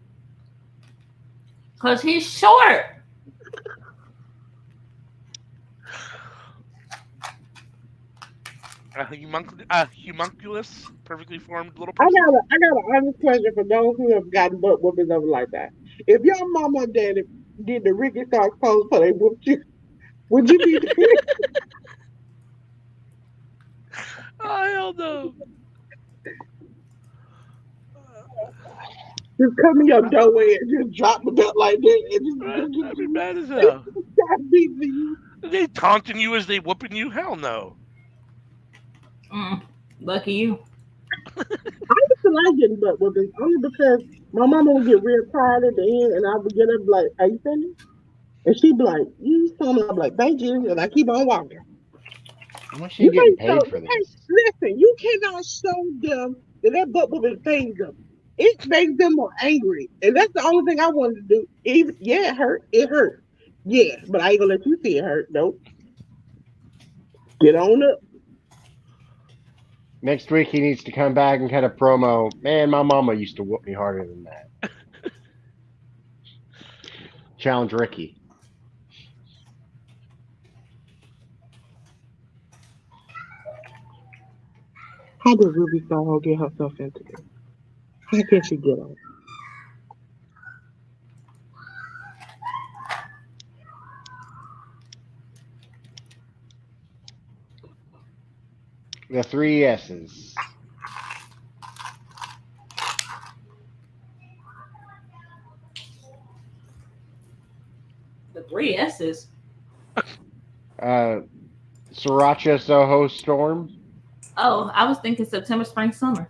Cause he's short. Humunculus, perfectly formed little I person. I got an honest question for those who have gotten butt whoopings over like that. If your mama and daddy did the Ricky Starks pose for they whooped you, would you be Oh hell no! just come in your doorway and just drop the belt like that and I'd be mad as just hell. stop beating you? Are they taunting you as they whooping you? Hell no. Mm, lucky you. I used to like getting butt whoopings only because my mama would get real tired at the end and I would get up like, are you finished? And she'd be like, you told me, I'm like, thank you. And I keep on walking. How much are you You getting can't show, paid for this? listen, you cannot show them that butt whooping phase them. It makes them more angry. And that's the only thing I wanted to do. Even, yeah, it hurt. It hurt. Yeah, but I ain't gonna let you see it hurt. Nope. Get on up. Next week he needs to come back and cut a promo. Man, my mama used to whoop me harder than that. Challenge Ricky. How did Ruby Soho get herself into this? How can she get on? The three S's. The three S's. Uh, Sriracha Soho Storm. Oh, I was thinking September, spring, summer.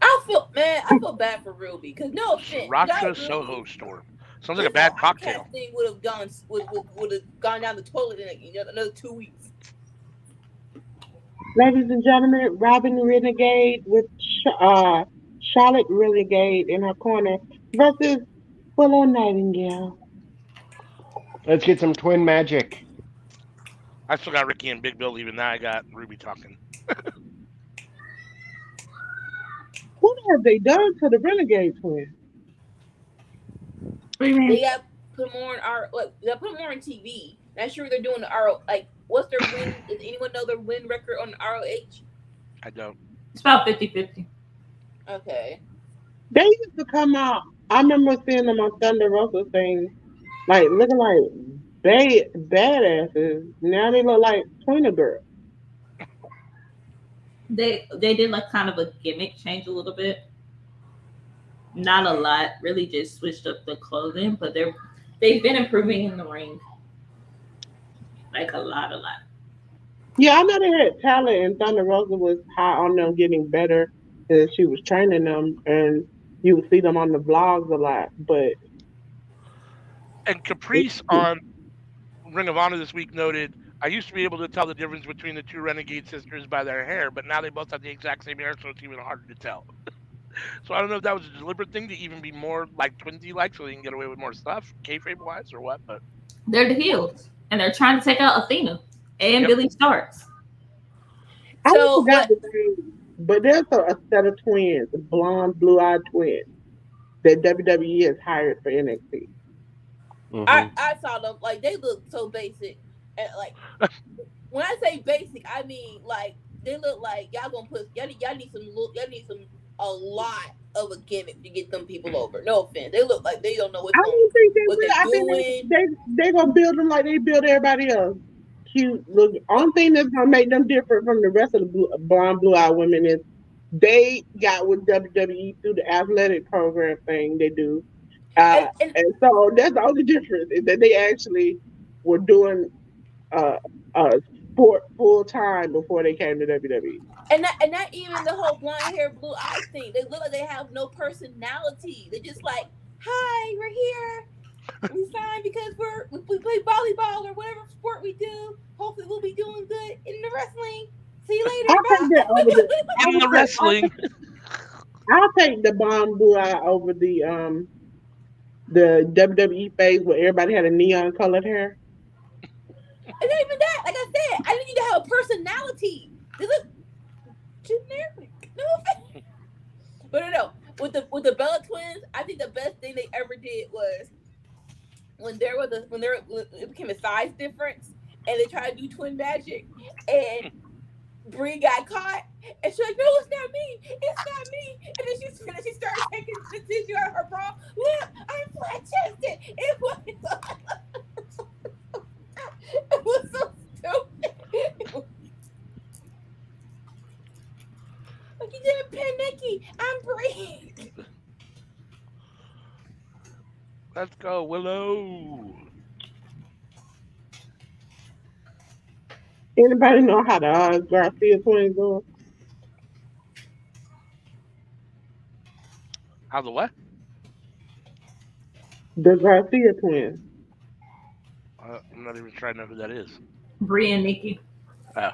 I feel bad for Ruby because no offense, Sriracha without Soho Ruby, Storm. Sounds like a this whole bad outcast cocktail. thing would have gone down the toilet in another 2 weeks. Ladies and gentlemen, Robin Renegade with Charlotte Renegade in her corner versus Willow Nightingale. Let's get some twin magic. I still got Ricky and Big Bill leaving. Now I got Ruby talking. What have they done to the Renegade twins? What do you They mean? got put more in our like they put more in TV. Not sure they're doing the RO like what's their win? Does anyone know their win record on ROH? I don't. It's about 50-50. Okay. They used to come out. I remember seeing them on Thunder Rosa things, like looking like badasses. Now they look like tweener girls. They did like kind of a gimmick change a little bit. Not a lot, really just switched up the clothing, but they've been improving in the ring. Like a lot, a lot. Yeah, I know they had talent, and Thunder Rosa was high on them getting better, and she was training them, and you would see them on the vlogs a lot. But And Caprice on Ring of Honor this week noted, I used to be able to tell the difference between the two Renegade sisters by their hair, but now they both have the exact same hair, so it's even harder to tell. So I don't know if that was a deliberate thing to even be more like twinsy like so they can get away with more stuff, kayfabe wise or what, but They're the heels, and they're trying to take out Athena and yep. Billy Starks. I So forgot what the name. But there's a set of twins, blonde, blue-eyed twins that WWE has hired for NXT. Hmm I saw them like they look so basic and like when I say basic I mean like they look like y'all gonna put y'all need some look y'all need some a lot of a gimmick to get them people over. No offense, they look like they don't know I don't think they what will. they I think doing. they gonna build them like they build everybody else. Cute. Look, only thing that's gonna make them different from the rest of the blonde, blue-eyed women is they got with WWE through the athletic program thing they do. And so that's the only difference is that they actually were doing uh sport full time before they came to WWE. And not even the whole blonde hair, blue eye thing. They look like they have no personality. They're just like, hi, we're here. We signed because we play volleyball or whatever sport we do. Hopefully, we'll be doing good in the wrestling. See you later. I'll take that over In the wrestling. I'll take the bomb blue eye over the WWE phase where everybody had a neon colored hair. And not even that. Like I said, I need you to have a personality. They look generic. No offense. But no. With the Bella twins, I think the best thing they ever did was when it became a size difference and they tried to do twin magic and Brie got caught and she's like, no, it's not me, and then she started taking the tissue out of her bra. Look, I'm flat chested. It was so stupid. Like, you didn't pin Nikki. I'm Brie. Let's go, Willow. Anybody know how the Garcia twins go? How the what? The Garcia twins. I'm not even trying to know who that is. Brie and Nikki. Oh.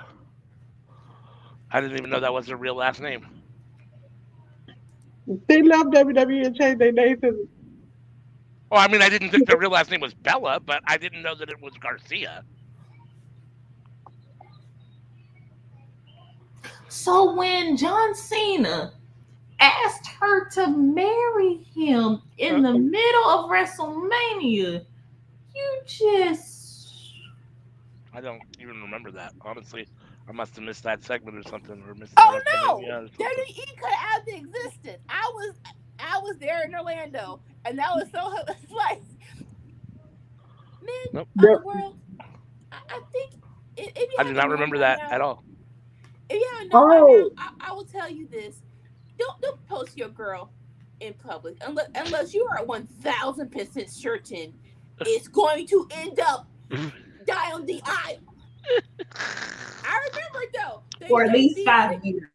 I didn't even know that was their real last name. They left WWE and changed their name to. Oh, I mean, I didn't think their real last name was Bella, but I didn't know that it was Garcia. So when John Cena asked her to marry him in the middle of WrestleMania, you just... I don't even remember that. Honestly, I must have missed that segment or something. Or missed Oh no! WrestleMania or something. WWE cut out the existence. I was there in Orlando, and that was so like, men Nope. of the world. I think if you I do not remember that at all. If you haven't known by now, I will tell you this: don't post your girl in public unless you are 1,000% certain it's going to end up down the aisle. I remember though. For at least 5 years.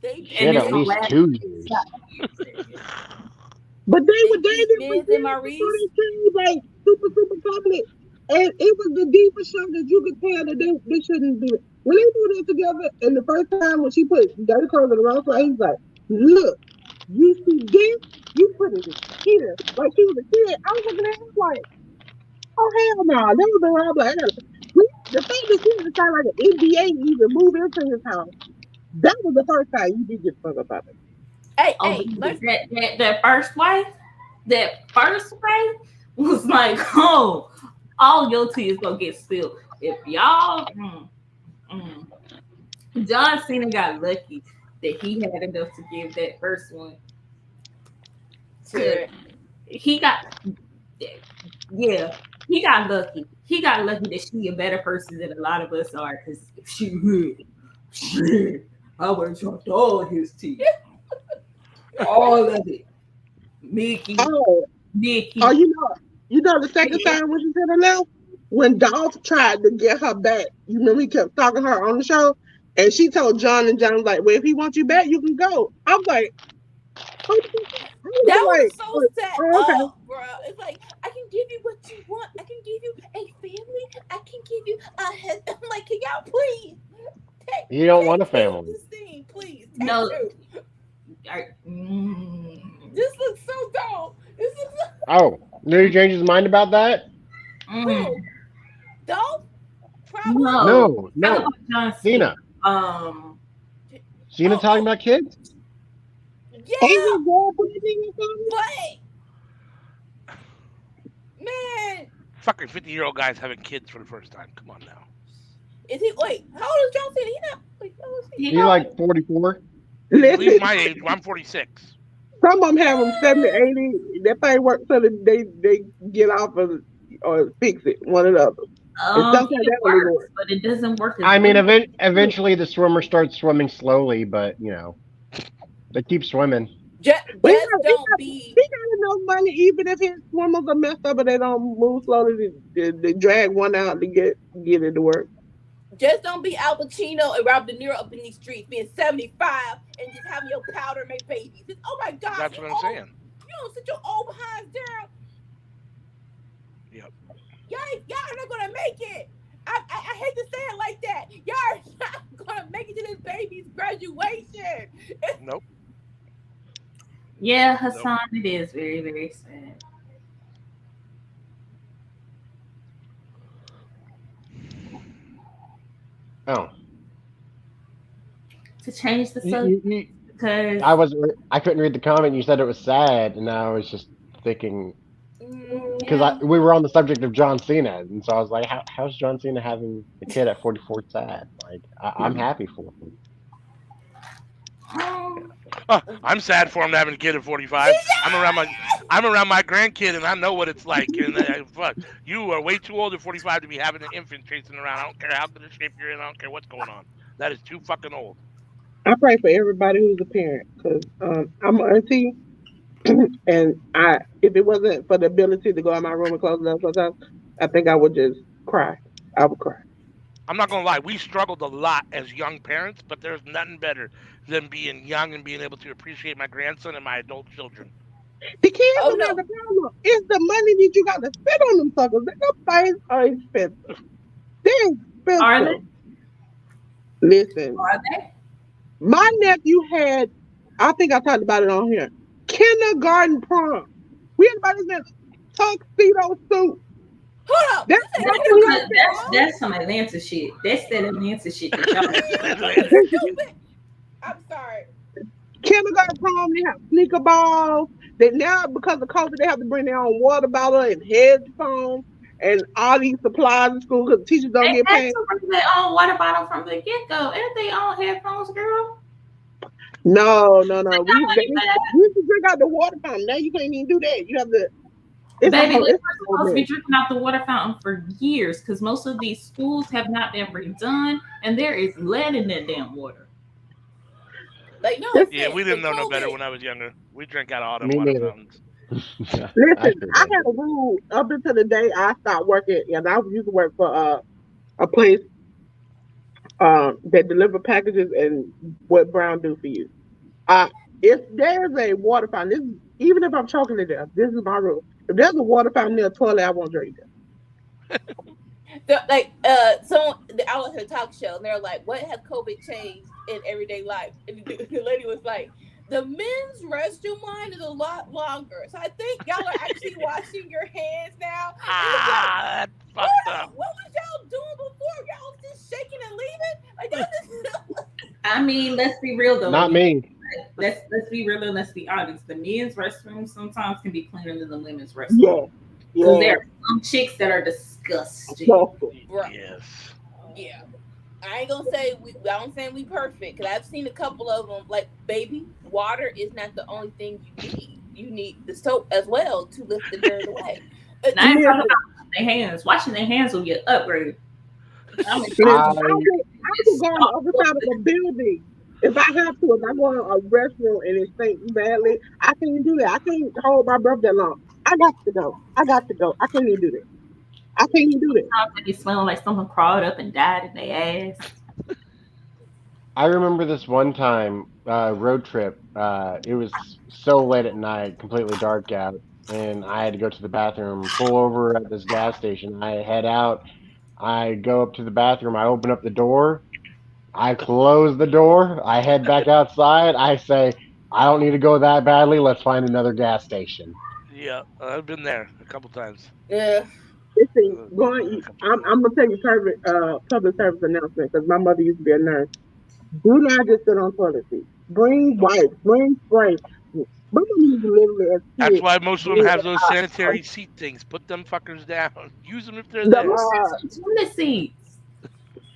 Shit, at least 2 years. But they were dating Miz for and Maurice. like super public. And it was the deepest show that you could tell that they shouldn't do it. When they do this together, and the first time when she put dirty clothes in the wrong place, he's like, look, you see this? You put it here. Like she was a kid. I was looking at him like, oh, hell no. That was the wrong place. The fact that she was sound like an NBA even move into his house, that was the first time you did get fucked up about it. Hey, that first wife was like, oh, all your tea is gonna get spilled. If y'all, John Cena got lucky that he had enough to give that first one. He got lucky. He got lucky that she a better person than a lot of us are, because she I would have dropped all his teeth. All of it. Nikki. Oh, you know the second time when she said her left? When Dolph tried to get her back, you remember he kept talking to her on the show? And she told John, and John was like, well, if he wants you back, you can go. I was like, that was so set up, bro. It's like, I can give you what you want. I can give you a family. I can give you a head. I'm like, can y'all please? You don't want a family. This thing, please. No. This looks so dumb. Oh, did he change his mind about that? Dolph? Probably. No. Cena. Cena talking about kids? Yeah. But, man. Fucking 50-year-old guys having kids for the first time. Come on now. Is he? Wait, how old is John Cena? He's not. Wait, how old is he? He's like 44. You believe Listen, my age? I'm 46. some of them have them 70, 80. That thing works so that they get off of or fix it, one or the other. And sometimes It that don't even works, work. but it doesn't work as I mean, well. eventually the swimmer starts swimming slowly, but they keep swimming. But Just don't be he got enough money, even if his swimmers are messed up and they don't move slowly, they drag one out to get it to work. just don't be Al Pacino and Robert De Niro up in these streets being 75 and just having your powder make babies. Oh my God, That's what I'm saying. you don't sit your old behinds down. Yep. Y'all are not gonna make it. I hate to say it like that. Y'all are not gonna make it to this baby's graduation. Nope. Yeah, Hassan, it is very, very sad. Oh, To change the you, subject, you, because I couldn't read the comment. You said it was sad, and I was just thinking because Yeah. we were on the subject of John Cena, and so I was like, how's John Cena having a kid at 44 sad? Like I'm happy for him. I'm sad for him having a kid at 45. I'm around my grandkid, and I know what it's like. And fuck, you are way too old at 45 to be having an infant chasing around. I don't care how good a shape you're in. I don't care what's going on. That is too fucking old. I pray for everybody who's a parent because I'm an auntie, and if it wasn't for the ability to go in my room and close it up sometimes, I think I would just cry. I would cry. I'm not gonna lie, we struggled a lot as young parents, but there's nothing better than being young and being able to appreciate my grandson and my adult children. The kids Oh are not no. the problem. It's the money that you got to spend on them suckers. Them things are expensive. They're are they? expensive. Listen, Are they? my nephew had, I think I talked about it on here, kindergarten prom. We had about this tuxedo suit. Hold up. That's You said what kindergarten That's prom? that's some Atlanta shit. That's that Atlanta shit that y'all. Stupid. I'm sorry. kindergarten prom. They have sneaker balls. They now because of COVID, they have to bring their own water bottle and headphones and all these supplies in school because teachers don't They get had paid. to bring their own water bottle from the get go, and they own headphones, girl. No. They We got money for that. we used to drink out the water fountain. Now you can't even do that. You have to. It's a Baby, whole. we It's were a whole supposed to be mess. drinking out the water fountain for years because most of these schools have not been redone, and there is lead in that damn water. Like, no It's, Yeah, we offense, didn't but know no better COVID. when I was younger. We drank out of all them Me water neither. fountains. I listen, sure I did. had a rule up until the day I stopped working, and I used to work for a place that deliver packages and what Brown do for you. Uh, if there's a water fountain, even if I'm choking to death, this is my rule. If there's a water fountain near a toilet, I won't drink it. So, like, I was at a talk show, and they're like, "What has COVID changed in everyday life?" And the lady was like, "The men's restroom line is a lot longer." So I think y'all are actually washing your hands now. And it's like, Ah, that's hold fucked on, up. what was y'all doing before? Y'all just shaking and leaving? Like that. I mean, let's be real though. Not me. Let's be real and let's be honest. The men's restrooms sometimes can be cleaner than the women's restroom Yeah, because yeah, there are some chicks that are disgusting. disgusting. Bro, Yes. yeah. I ain't gonna say I don't say we perfect because I've seen a couple of them. Like, baby, water is not the only thing you need. You need the soap as well to lift the dirt away. And I ain't talking Listen, about washing their hands. Washing their hands will get upgraded. I'm listen, I I will go on the other side of the building if I have to. If I go in a restroom and it stinks badly, I can't do that. I can't hold my breath that long. I got to go. I got to go. I can't even do that. I can't even do that. sometimes they be smelling like someone crawled up and died in their ass. I remember this one time road trip. It was so late at night, completely dark out, and I had to go to the bathroom. Pull over at this gas station. I head out. I go up to the bathroom. I open up the door. I close the door. I head back outside. I say, I don't need to go that badly. Let's find another gas station. Yeah, I've been there a couple times. Yeah. Listen, Been there a couple times. I'm gonna tell you public service announcement because my mother used to be a nurse. Do not just sit on toilet seats. Bring Nope. wipes. Bring spray. My mom used to literally as That's kids. why most of them bring, have those sanitary seat things. Put them fuckers down. Use them if they're the there. Some toilet seats.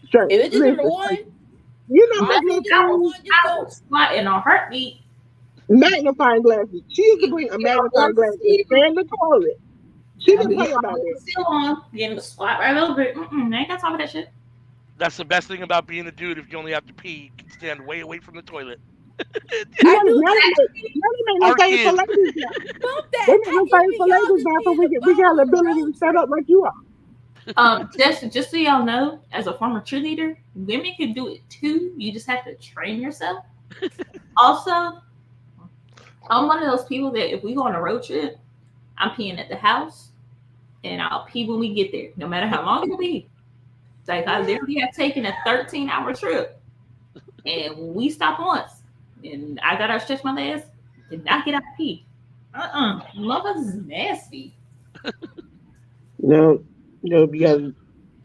straight. Is it just number Listen, one? You know I those mean, little things, I would squat in a heartbeat. magnifying glasses. She used to bring a Yeah, I magnifying love to glass and see stay it. in the toilet. She I'll didn't be play here about all that. still on, getting the squat right over it. I ain't got time for that shit. That's the best thing about being a dude. If you only have to pee, you can stand way away from the toilet. Now, I do now, they make, Actually, now they make no Arc things for in. ladies now. bump They that. make I no things envy for y'all ladies just now, so being a we got bum the on a ability road to set trip. up like you are. just so y'all know, as a former cheerleader, women can do it too. You just have to train yourself. Also, I'm one of those people that if we go on a road trip, I'm peeing at the house and I'll pee when we get there, no matter how long it'll be. Like I literally have taken a 13-hour trip and we stopped once and I gotta stretch my legs, did not get out to pee. Motherfuckers is nasty. No, no, because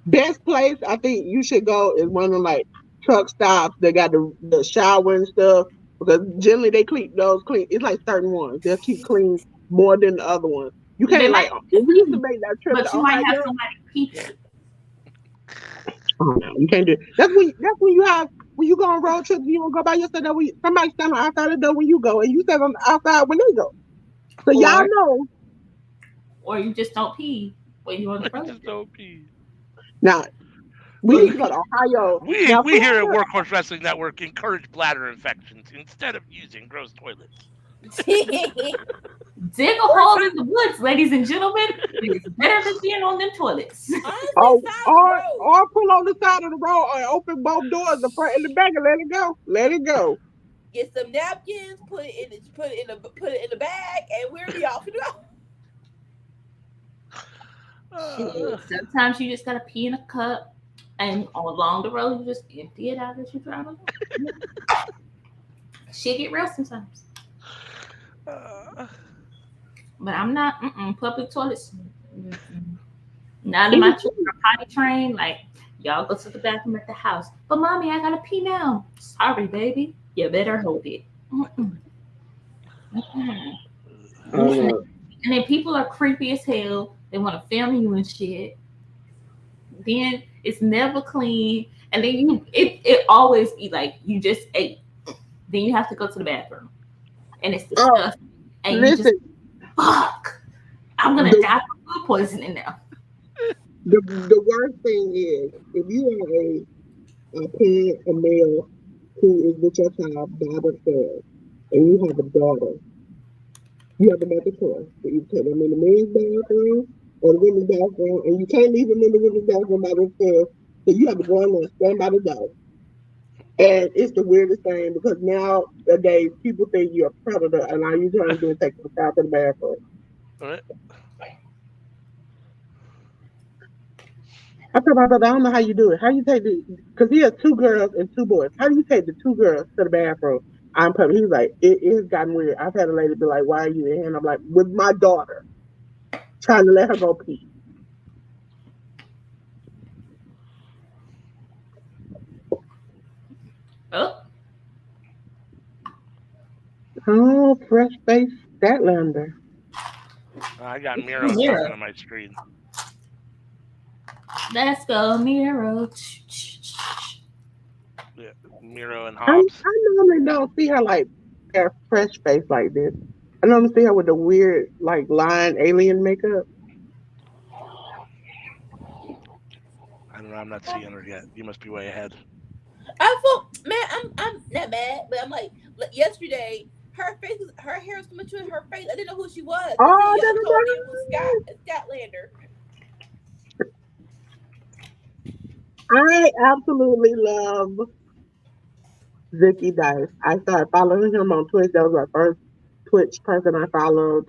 best place I think you should go is one of them like truck stops that got the shower and stuff. Because generally they keep those clean. It's like certain ones. They'll keep clean more than the other ones. You They can't might, like if we used to make that trip to but you might have Ohio. somebody pee there. Oh no, you can't do it. That's when you have when you go on road trips, you don't go by yourself. That when somebody standing outside the door when you go, and you stand on the outside when they go. So y'all Or know you just don't pee when you're on the I road just trip. don't pee. now we Or need you to go pee. to Ohio. We Now we here at Florida, Workhorse Wrestling Network encourage bladder infections instead of using gross toilets. Dig a hole in the woods, ladies and gentlemen. It's better than being on them toilets. Honestly, side of the road. or pull on the side of the road and open both doors, the front and the back, and let it go. Let it go. Get some napkins, put it in the bag, and we'll be off and go. Uh, Shit. Sometimes you just gotta pee in a cup, and along the road you just empty it out as you drive along. Shit get real sometimes. uh, But I'm not public toilets. Not in my Even children are potty trained. Like y'all go to the bathroom at the house. But mommy, I gotta pee now. Sorry, baby. You better hold it. Mm-mm. Mm-mm. oh And no. then people are creepy as hell. They want to film you and shit. Then it's never clean. And then it always be like you just ate. Then you have to go to the bathroom. And it's Oh, disgusting. And you just listen, fuck. I'm gonna the die from food poisoning now. the worst thing is if you are a parent, a male who is with your child by themselves, and you have a daughter, you have to make a choice. So you take them in the men's bathroom or the women's bathroom, and you can't leave them in the women's bathroom by themselves. So you have to go in there and stand by the door. And it's the weirdest thing because nowadays people think you're a predator, and all you trying to do is take them out to the bathroom. right? I told my brother, I don't know how you do it. How you take the, because he has two girls and two boys. How do you take the two girls to the bathroom? I'm public. He's like, it has gotten weird. I've had a lady be like, why are you in here? And I'm like, with my daughter, trying to let her go pee. Oh, Oh, fresh face Statlander. I got it's Miro jumping Miro. on my screen. Let's go, Miro. Yeah, Miro and I Hobbs. normally don't see her like a fresh face like this. I normally see her with the weird, like, line alien makeup. I don't know. I'm not seeing her yet. You must be way ahead. I feel, man, I'm not mad, but I'm like yesterday, her hair was coming to her face. I didn't know who she was until Oh, y'all told me it was Scotlander. I absolutely love Zicky Dice. I started following him on Twitch. That was my first Twitch person I followed.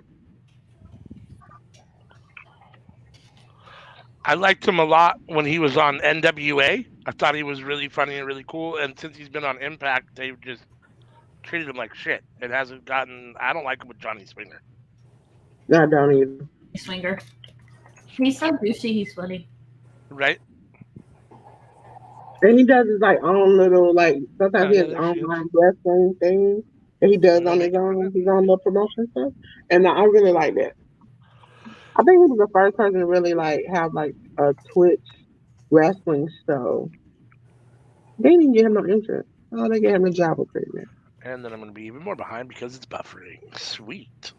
I liked him a lot when he was on NWA. I thought he was really funny and really cool. And since he's been on Impact, they've just treated him like shit. It hasn't gotten. I don't like him with Johnny Swinger. I don't either. Swinger. He's so douchey. He's funny. Right? And he does his like own little like sometimes Oh he yeah, has his there own she is. like wrestling thing that he does And they'll on make his own little promotion stuff. And I really like that. I think he was the first person to really like have like a Twitch wrestling show. They didn't get him no insurance. Oh, they gave him a job treatment. And then I'm going to be even more behind because it's buffering. Sweet.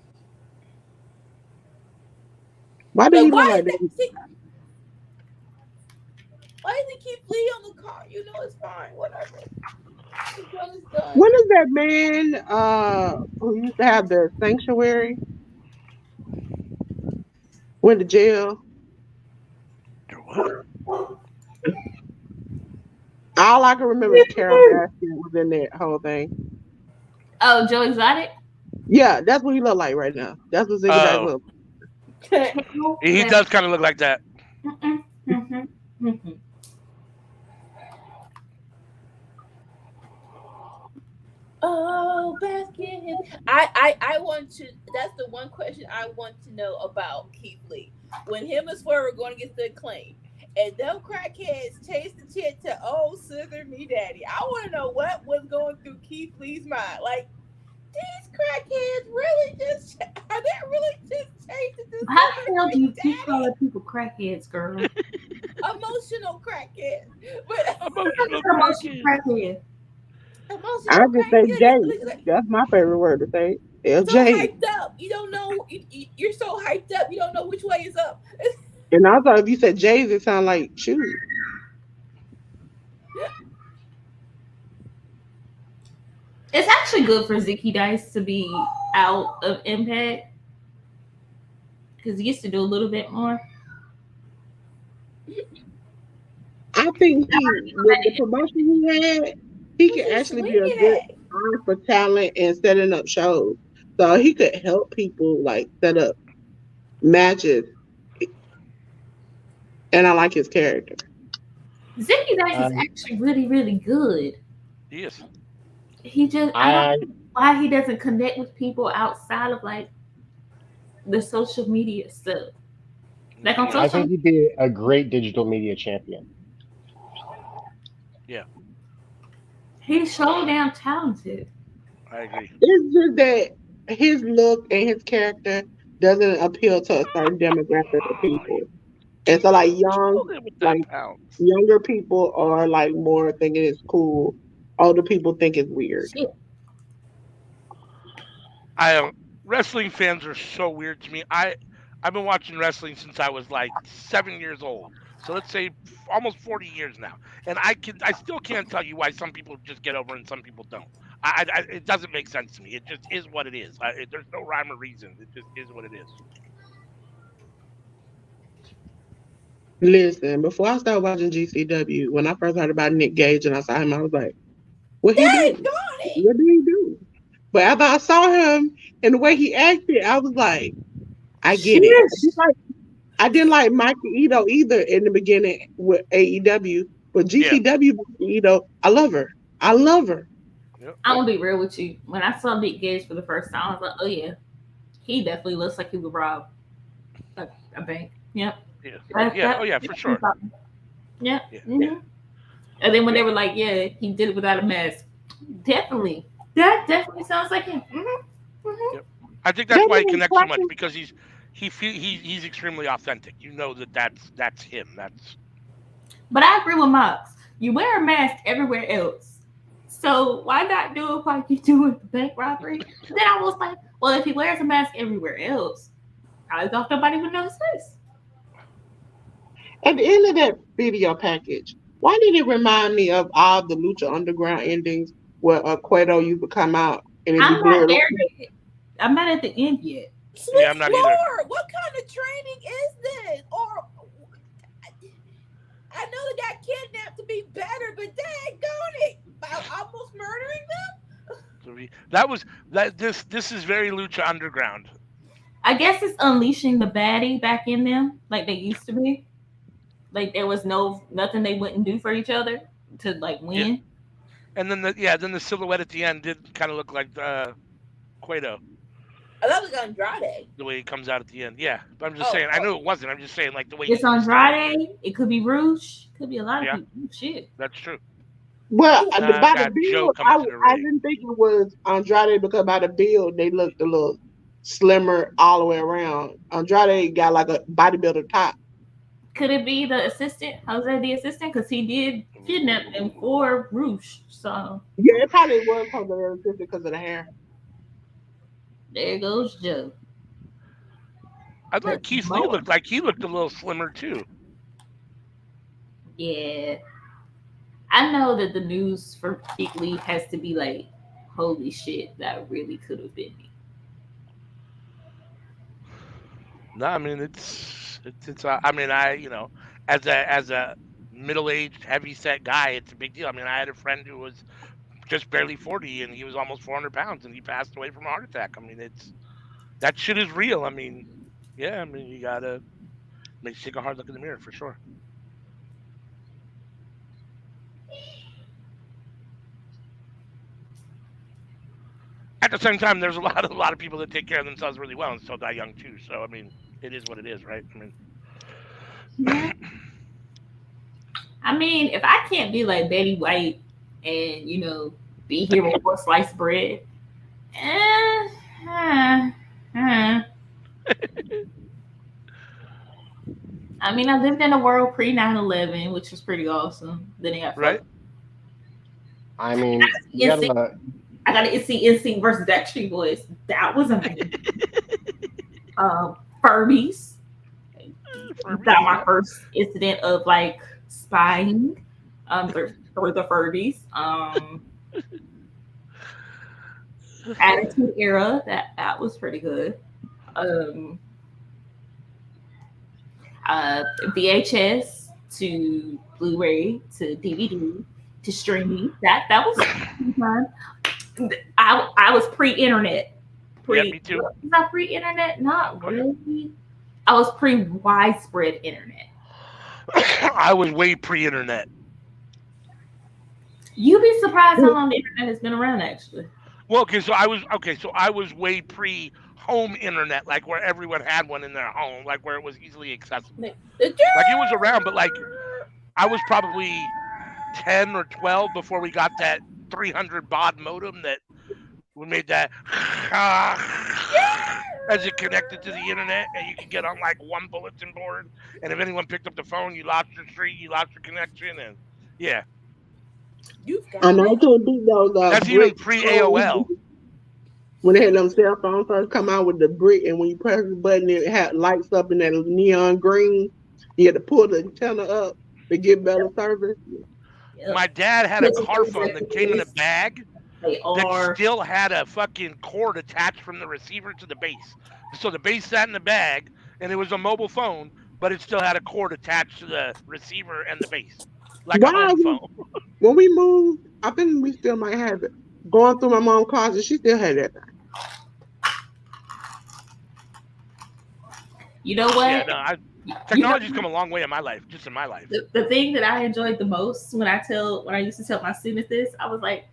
Why did Like, he look why like is that? that? See, why does he keep Lee on the car? You know it's fine. Whatever. His done is done. When is that man who used to have the sanctuary went to jail? Or what? All I can remember is Carol Baskin was in that whole thing. Oh, Joe Exotic. Yeah, that's what he look like right now. That's what Ziggy Dice Oh, look. he does kind of look like that. Oh, basket. I want to. That's the one question I want to know about Keith Lee. When him and Swerve were going to get the acclaim, and them crackheads chased the chick to "Oh, Scissor Me Daddy." I want to know what was going through Keith Lee's mind. Like, these crackheads really just are they really just chasing this How Scissor the hell do Me you keep Daddy? calling people crackheads, girl? Emotional crackheads, but Emotional Emotional crackhead. crackhead. I emotional just say Jay. crackheads. Like, That's my favorite word to say. so LJ. hyped up. You don't know. You're so hyped up. You don't know which way is up. And also, if you said Jay's, it sound like shoes. It's actually good for Zicky Dice to be out of Impact because he used to do a little bit more. I think with the promotion he had, he What's could he actually be a swinging good at? eye for talent and setting up shows. So he could help people like set up matches, and I like his character. Zicky Dice is Um, actually really, really good. Yes. I don't I know why he doesn't connect with people outside of like the social media stuff. Like on I Yes. social, think he'd be a great digital media champion. Yeah, he's so damn talented. I agree. It's just that his look and his character doesn't appeal to a certain demographic of people. And so like Hold it with that like pound. younger people are like more thinking it's cool. Older people think it's weird. Shit. I wrestling fans are so weird to me. I've been watching wrestling since I was like 7 years old. So let's say almost 40 years now, and I still can't tell you why some people just get over and some people don't. It doesn't make sense to me. It just is what it is. There's no rhyme or reason. It just is what it is. Listen, before I started watching GCW, when I first heard about Nick Gage and I saw him, I was like, what he Dang, do? got it. What do he do? But after I saw him and the way he acted, I was like, I get it. Sheesh. I didn't like Mikey Ito either in the beginning with AEW, but Yeah. GCW Mikey Ito, I love her. I love her. Yep. I'm gonna be real with you. When I saw Nick Gage for the first time, I was like, oh yeah, he definitely looks like he would rob a bank. Yep. Yeah. That- Yeah. that- Oh yeah, for sure. Yep. Yeah. Mhm. And then when they were like, yeah, he did it without a mask. Definitely. That definitely sounds like him. Yep. I think that's That why he was connects so much fucking- because he's extremely authentic. You know that's him. That's But I agree with Mox. You wear a mask everywhere else. So why not do it like you do with the bank robbery? Then I was like, well, if he wears a mask everywhere else, I thought nobody would know his face. At the end of that video package, why did it remind me of all the Lucha Underground endings where Cueto used to come out and it'd be I'm not blurred? there yet. I'm not at the end yet. Sweet Yeah, I'm not either. Lord, what kind of training is this? Or I know they got kidnapped to be better, but dang it, by almost murdering them. this is very Lucha Underground. I guess it's unleashing the baddie back in them like they used to be. Like there was nothing they wouldn't do for each other to like win. And then the silhouette at the end did kind of look like Cueto, I thought it was Andrade. the way he comes out at the end. Yeah, but I'm just Oh, saying. I oh. knew it wasn't. I'm just saying like the way It's Andrade. It could be Rouge. Could be a lot of Yeah. people. Shit. That's true. Well, Nah, by got the Joe build, coming to the I ring. didn't think it was Andrade because by the build they looked a little slimmer all the way around. Andrade got like a bodybuilder top. Could it be the assistant? Jose, the assistant, because he did kidnap them for Roosh. So Yeah, it probably was because of the hair. there goes Joe. I thought But Keith Lee more, looked like he looked a little slimmer too. yeah. I know that the news for Keith Lee has to be like, holy shit, that really could have been me. No, I mean it's. I mean, as a middle-aged, heavy-set guy, it's a big deal. I mean, I had a friend who was just barely 40, and he was almost 400 pounds, and he passed away from a heart attack. I mean, that shit is real. I mean, yeah. I mean, you gotta take a hard look in the mirror for sure. At the same time, there's a lot of people that take care of themselves really well and still die young too. So I mean, it is what it is, right? I mean, Yeah. I mean, if I can't be like Betty White and, be here with one sliced bread, eh, eh, eh. I mean, I lived in a world pre 9/11, which was pretty awesome. Then they got right? fucked. I mean, you NSYNC, gotta. I got to see NSYNC versus Backstreet Boys. That was amazing. Furbies. That my Yeah. first incident of like spying. For the Furbies. Attitude Era. That was pretty good. Um, VHS to Blu-ray to DVD to streaming. That was fun. I was pre-internet. Yeah, me too. Not pre-internet, not Oh, yeah. really. I was pre-widespread internet. I was way pre-internet. You'd be surprised how long the internet has been around, actually. Well, So I was way pre-home internet, like where everyone had one in their home, like where it was easily accessible. Like it was around, but like I was probably 10 or 12 before we got that 300 baud modem that we made that as it connected to the internet, and you could get on like one bulletin board, and if anyone picked up the phone, you lost your street, you lost your connection, and yeah, You've got And I it. can't beat those that's even brick pre phones AOL. when they had them cell phones first come out with the brick, and when you press the button, it had lights up in that neon green. You had to pull the antenna up to get better service. Yep. My dad had a car phone that came in a bag They that are. still had a fucking cord attached from the receiver to the base. So the base sat in the bag, and it was a mobile phone, but it still had a cord attached to the receiver and the base, like a Why home phone. when we moved, I think we still might have it. Going through my mom's closet, she still had that. You know Yeah, what? no, You know, technology's come a long way in my life, just in my life. the thing that I enjoyed the most when I used to tell my students this, I was like,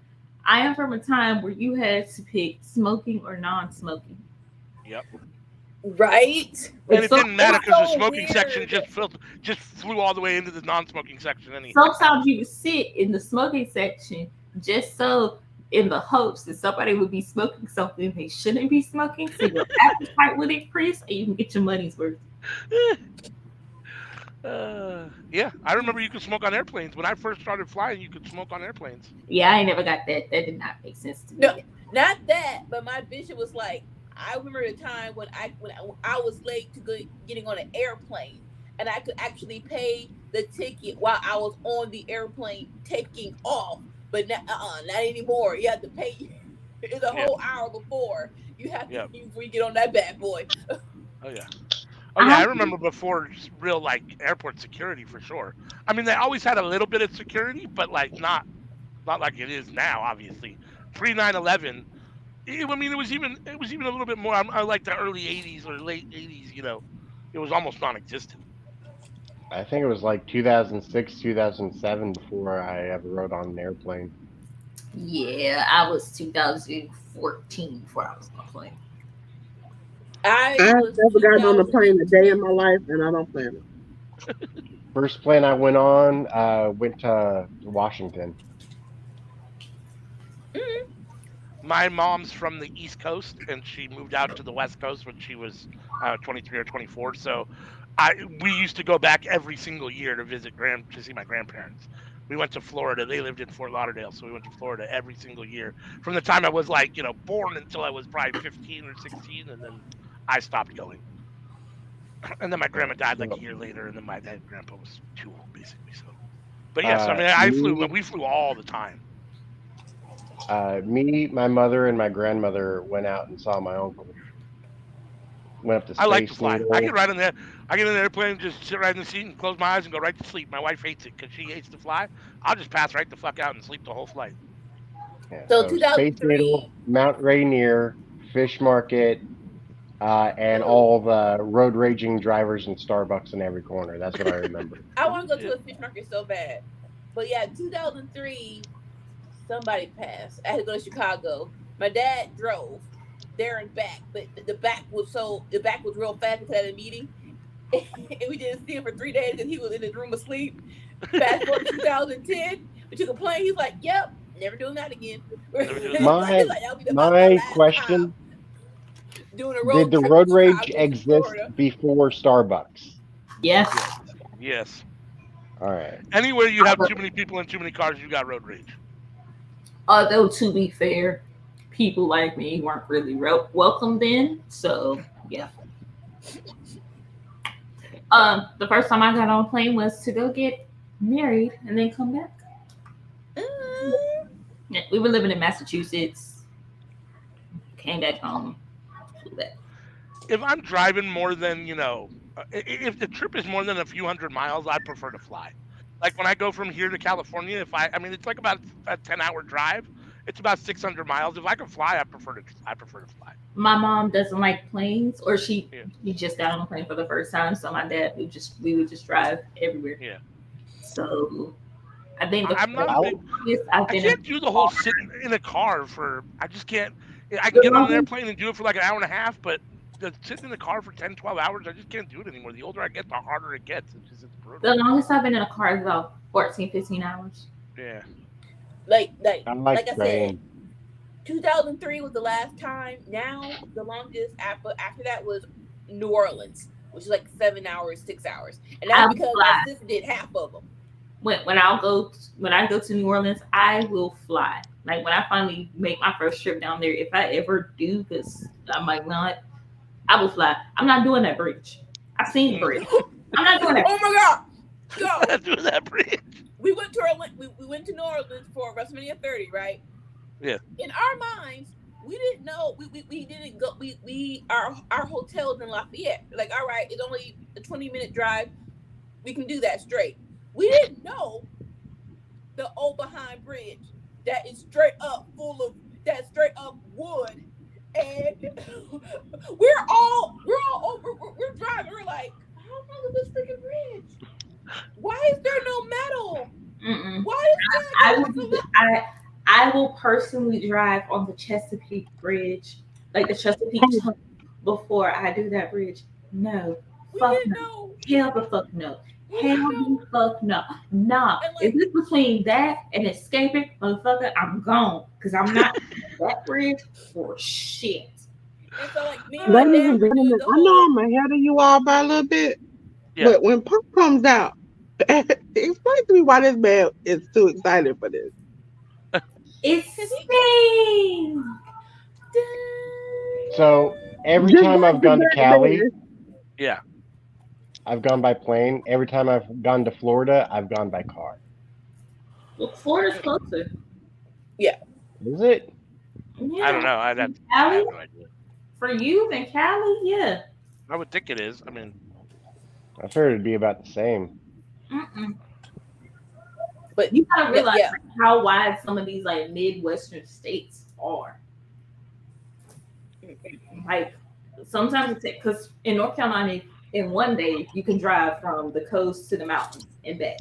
I am from a time where you had to pick smoking or non-smoking. Yep. Right? And it So didn't matter It's because the so smoking section weird. just flew all the way into the non-smoking section. sometimes you would sit in the smoking section just so in the hopes that somebody would be smoking something they shouldn't be smoking, so your appetite would increase and you can get your money's worth. Yeah, I remember you could smoke on airplanes. When I first started flying, you could smoke on airplanes. Yeah, I ain't never got that. That did not make sense to No, me. not that, but my vision was like, I remember the time when I was late to getting on an airplane, and I could actually pay the ticket while I was on the airplane taking off. But not anymore. You have to pay. It's a Yeah, whole hour before you have to yeah, before you get on that bad boy. oh yeah. Oh yeah, I I remember before real like airport security for sure. I mean, they always had a little bit of security, but like not like it is now. Obviously, pre 9/11, I mean, it was even a little bit more. I like the early '80s or late '80s. It was almost non-existent. I think it was like 2006, 2007 before I ever rode on an airplane. Yeah, I was 2014 before I was on a plane. I I was never gotten on a 2000. plane a day in my life, and I don't plan it. First plane I went on, went to Washington. My mom's from the East Coast, and she moved out to the West Coast when she was 23 or 24. So We used to go back every single year to to see my grandparents. We went to Florida. They lived in Fort Lauderdale, so we went to Florida every single year from the time I was like, born until I was probably 15 or 16, and then I stopped going. And then my grandma died like a year later, and then my dad grandpa was too old, basically. So, but yes, I mean, Me, we flew all the time. my mother, and my grandmother went out and saw my uncle. Went up to I like to Space fly. I get Needle. right in there. I get in the airplane, just sit right in the seat and close my eyes and go right to sleep. My wife hates it because she hates to fly. I'll just pass right the fuck out and sleep the whole flight. Yeah, So so Space 2003. Needle, Mount Rainier, Fish Market, and Ooh, all the road raging drivers and Starbucks in every corner. That's what I remember. I want to go Yeah. to a fish market so bad. But yeah, 2003, somebody passed. I had to go to Chicago. My dad drove there and back, but the back was real fast because I had a meeting, and we didn't see him for 3 days, and he was in his room asleep. Fast forward to 2010, we took a plane. He's like, "Yep, never doing that again." He's Never doing that again. My like, "That'll be my my last time question: doing a did road the trip road from rage Chicago to exist Florida." before Starbucks? Yes. Yes. Yes. All right. Anywhere you have too many people and too many cars, you got road rage. Although to be fair, people like me weren't really welcome then. So yeah. The first time I got on a plane was to go get married and then come back. Mm. Yeah, we were living in Massachusetts. Came back home. Flew back. If I'm driving more than, if the trip is more than a few hundred miles, I prefer to fly. Like when I go from here to California, I mean, it's like about a 10-hour drive. It's about 600 miles. If I can fly, I prefer to fly. My mom doesn't like planes, or Yeah. she just got on a plane for the first time. So my dad we would just drive everywhere. Yeah. So I think the I'm not a big. furthest I've I been in can't do the whole sitting in a car for. I just can't. I can the get on an longest airplane and do it for like an hour and a half, but sitting in the car for 10, 12 hours, I just can't do it anymore. The older I get, the harder it gets. It's brutal. the longest I've been in a car is about 14, 15 hours. Yeah. like I like like I said, train. 2003 was the last time. Now the longest after that was New Orleans, which is like 7 hours, 6 hours, and I that's will because my fly. sister did half of them. When I go to New Orleans, I will fly. Like when I finally make my first trip down there, if I ever do, because I might not, I will fly. I'm not doing that bridge. I've seen the bridge. I'm not doing that. Oh my god! So Do that bridge. we went to we went to New Orleans for WrestleMania 30, right? Yeah. In our minds, we didn't know we didn't go we our hotel's in Lafayette. Like, all right, it's only a 20-minute drive. We can do that straight. We didn't know the Oberheim Bridge that is straight up straight up wood, and we're driving. We're like, how long is this freaking bridge? Why is there no metal? Mm-mm. Why is I there will I will personally drive on the Chesapeake Bridge, like the Chesapeake Tunnel, before I do that bridge. No, we fuck didn't no. know? Hell the fuck no. We Hell didn't know. the fuck no. Nah. And If like, it's between that and escaping, motherfucker, I'm gone. Because I'm not on that bridge for shit. and so like me and my Ladies dad and were doing gentlemen, the I know whole. I'm ahead of you all by a little bit, Yeah. but when Pop comes out, explain to me why this man is too excited for this. It's Cause he. Sting. So every Just time watch I've the gone to Cali, birthday. Yeah. I've gone by plane. Every time I've gone to Florida, I've gone by car. Well, Florida's closer. Is it? Yeah. I don't know. I have Cali? no idea. For you in Cali, yeah. I would think it is. I mean, I figured it'd be about the same. Mm-mm. But You gotta realize yeah. like, how wide some of these like Midwestern states are. Like sometimes it's because in North Carolina, in one day you can drive from the coast to the mountains and back.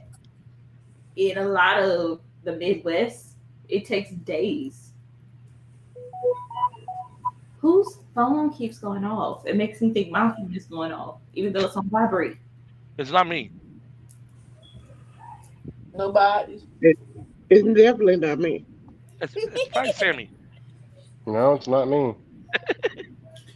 In a lot of the Midwest, it takes days. Whose phone keeps going off? It makes me think my phone is going off, even though it's on vibrate. it's not me. Nobody. It's definitely not me. It's probably Sammy. No, it's not me.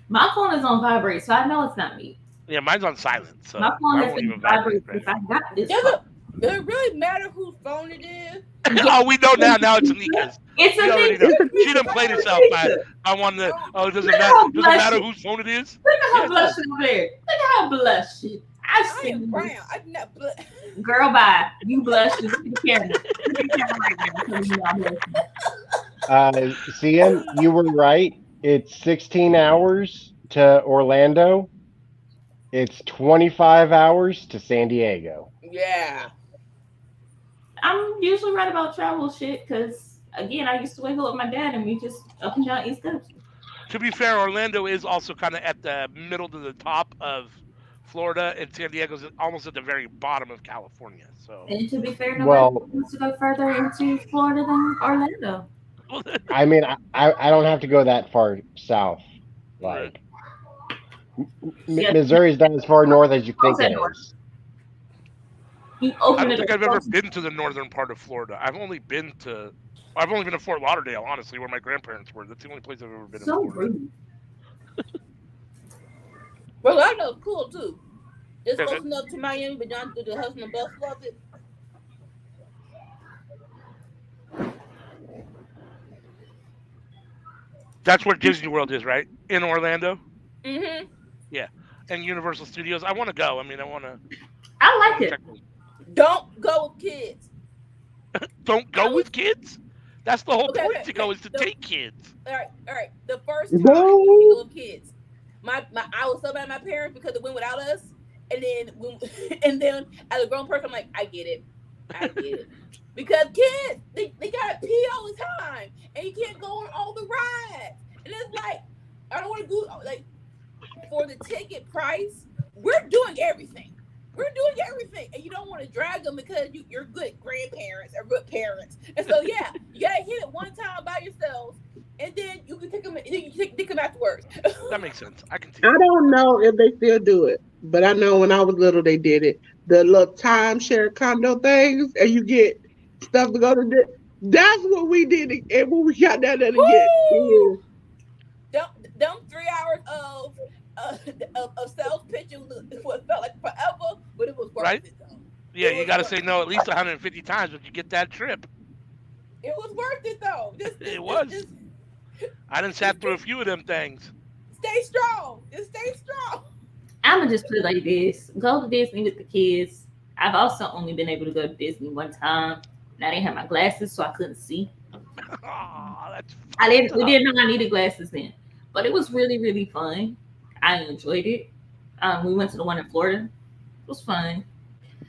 My phone is on vibrate, so I know it's not me. Yeah, mine's on silent, My so phone mine has won't been even vibrate vibrating right since I got this Does phone. it really matter whose phone it is? now. Yeah, Oh, we know now. Now it's Anika's. it's We a already know. picture. It's a She done picture. played It's herself a by picture. one that. Oh, Oh, it Look doesn't at matter. how Does it matter blushing. whose phone it is? Look at Yeah, how it does. blushing over there. Look at how blushing. I've I am seen brown. you. I did not. Girl, bye. You blushing. Look at the camera. Look at the camera right now. Tell me I'm blushing. CM, you were right. It's 16 hours to Orlando. It's 25 hours to San Diego. Yeah. I'm usually right about travel shit because, again, I used to wake up with my dad and we just up and down East Coast. To be fair, Orlando is also kind of at the middle to the top of Florida, and San Diego's almost at the very bottom of California. So, And to be fair, nobody Well, wants to go further into Florida than Orlando. I mean, I don't have to go that far south. right. Like Yeah, Missouri's not as far north as you close think that it door. is. You I open don't it up. think I've ever Close it. been to the northern part of Florida. I've only been to Fort Lauderdale, honestly, where my grandparents were. That's the only place I've ever been in So Florida. rude. Well, I know it's cool too. Just Is close it? enough to Miami, but not to the hustle and bustle of it. That's where Disney World is, right? In Orlando. Mm-hmm. Yeah, and Universal Studios. I want to go. I mean, I I want like to it. check those. Don't go with kids. Don't I go was with kids. That's the whole okay, point okay, to go okay. is to take kids. All right. The first time we can No. go with kids. I was so mad at my parents because it went without us. And then and then as a grown person, I'm like, I get it. I get it. Because kids, they gotta pee all the time. And you can't go on all the rides. And it's like, I don't wanna go like for the ticket price, we're doing everything. We're doing everything, and you don't want to drag them because you're good grandparents or good parents. And so, yeah, you gotta hit it one time by yourselves, and then you can take them. And then you take them afterwards. That makes sense. I can see I that. don't know if they still do it, but I know when I was little they did it. The little timeshare condo things, and you get stuff to go to. That's what we did, and when we got down there to get. Woo! Them 3 hours uh, of sales pitching what felt like forever, but it was worth Right? it though. Yeah, It you was got to worth say it. no at least 150 times if you get that trip. It was worth it though. It was. I done sat Just through a few of them things. stay strong. Just stay strong. I'm gonna just put it like this: go to Disney with the kids. I've also only been able to go to Disney one time, and I didn't have my glasses, so I couldn't see. Oh, that's I fucked didn't. We up. didn't know I needed glasses then, but it was really, really fun. I enjoyed it. We went to the one in Florida. It was fun,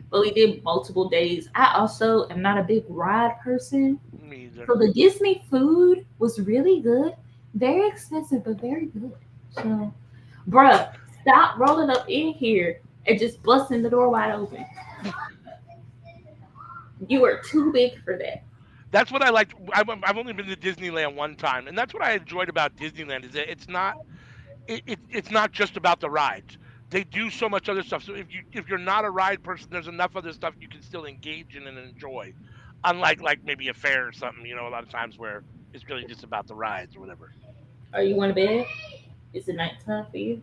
but we did multiple days. I also am not a big ride person, Me either. so the Disney food was really good. Very expensive, but very good. So, bruh, stop rolling up in here and just busting the door wide open. You are too big for that. That's what I liked. I've only been to Disneyland one time, and that's what I enjoyed about Disneyland is that it's not just about the rides. They do so much other stuff. So if you're not a ride person, there's enough other stuff you can still engage in and enjoy. Unlike like maybe a fair or something, a lot of times where it's really just about the rides or whatever. Are you going to bed? Is it nighttime for you?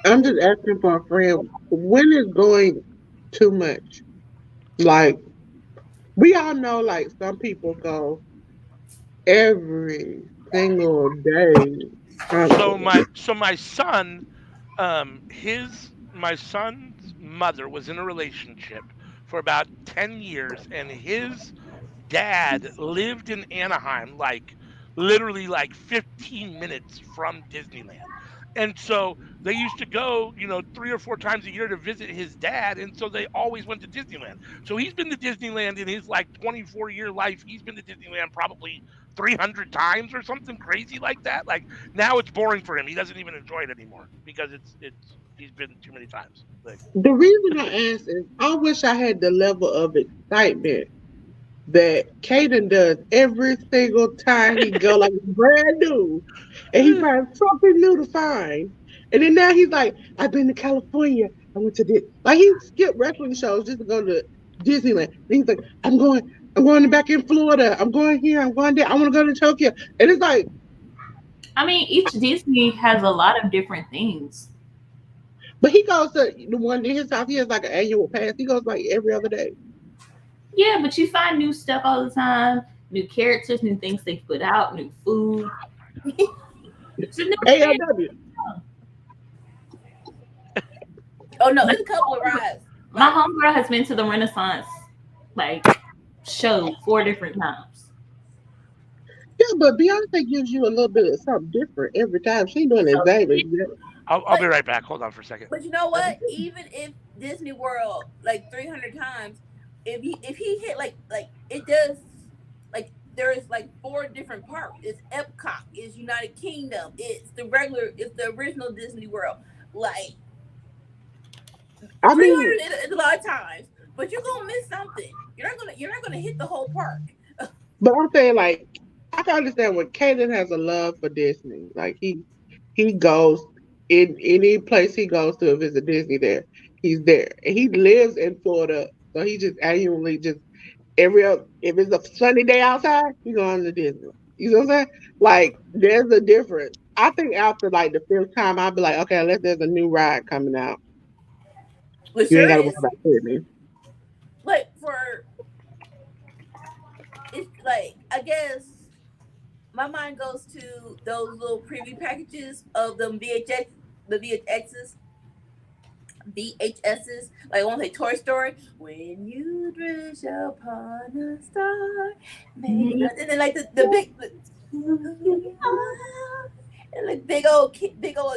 I'm just asking for a friend. When is going too much? Like we all know, like some people go every single day. So Constantly. my son, his my son's mother was in a relationship for about 10 years, and his dad lived in Anaheim, like literally like 15 minutes from Disneyland. And so they used to go, 3 or 4 times a year to visit his dad. And so they always went to Disneyland. So he's been to Disneyland in his like 24-year life. He's been to Disneyland probably 300 times or something crazy like that. Like now it's boring for him. He doesn't even enjoy it anymore because he's been too many times. Like, The reason I ask is I wish I had the level of excitement that Caden does every single time he go, like brand new, and he finds something new to find. And then now he's like, I've been to California. I went to this. Like he skipped wrestling shows just to go to Disneyland. And he's like, I'm going back in Florida. I'm going here. I'm going there. I want to go to Tokyo. And it's like, I mean, each Disney has a lot of different things. But he goes to the one in his house. He has like an annual pass. He goes like every other day. Yeah, but you find new stuff all the time, new characters, new things they put out, new food. It's a new thing. ALW. Oh no, it's a couple of rides. My Like homegirl has been to the Renaissance like show 4 different times. Yeah, but Beyonce gives you a little bit of something different every time. She doing So exactly. I'll be but right back. Hold on for a second. but you know what? Even if Disney World like 300 times, if he hit like it does like there is like 4 different parks. It's Epcot, it's United Kingdom, it's the original Disney World. Like I mean, 300 is a lot of times, but you're gonna miss something. You're not gonna hit the whole park. but I'm saying like I can understand when Kaden has a love for Disney. Like he goes in any place he goes to if it's a Disney there, he's there. And he lives in Florida, so he just annually just if it's a sunny day outside, he going to Disney. You know what I'm saying? Like there's a difference. I think after like the fifth time, I'll be like, okay, unless there's a new ride coming out, But you ain't sure got to worry is about Disney. like for it's like I guess my mind goes to those little preview packages of them the VHSs. Like I want to say Toy Story. When you wish upon a star, maybe, and then like the big, and like big old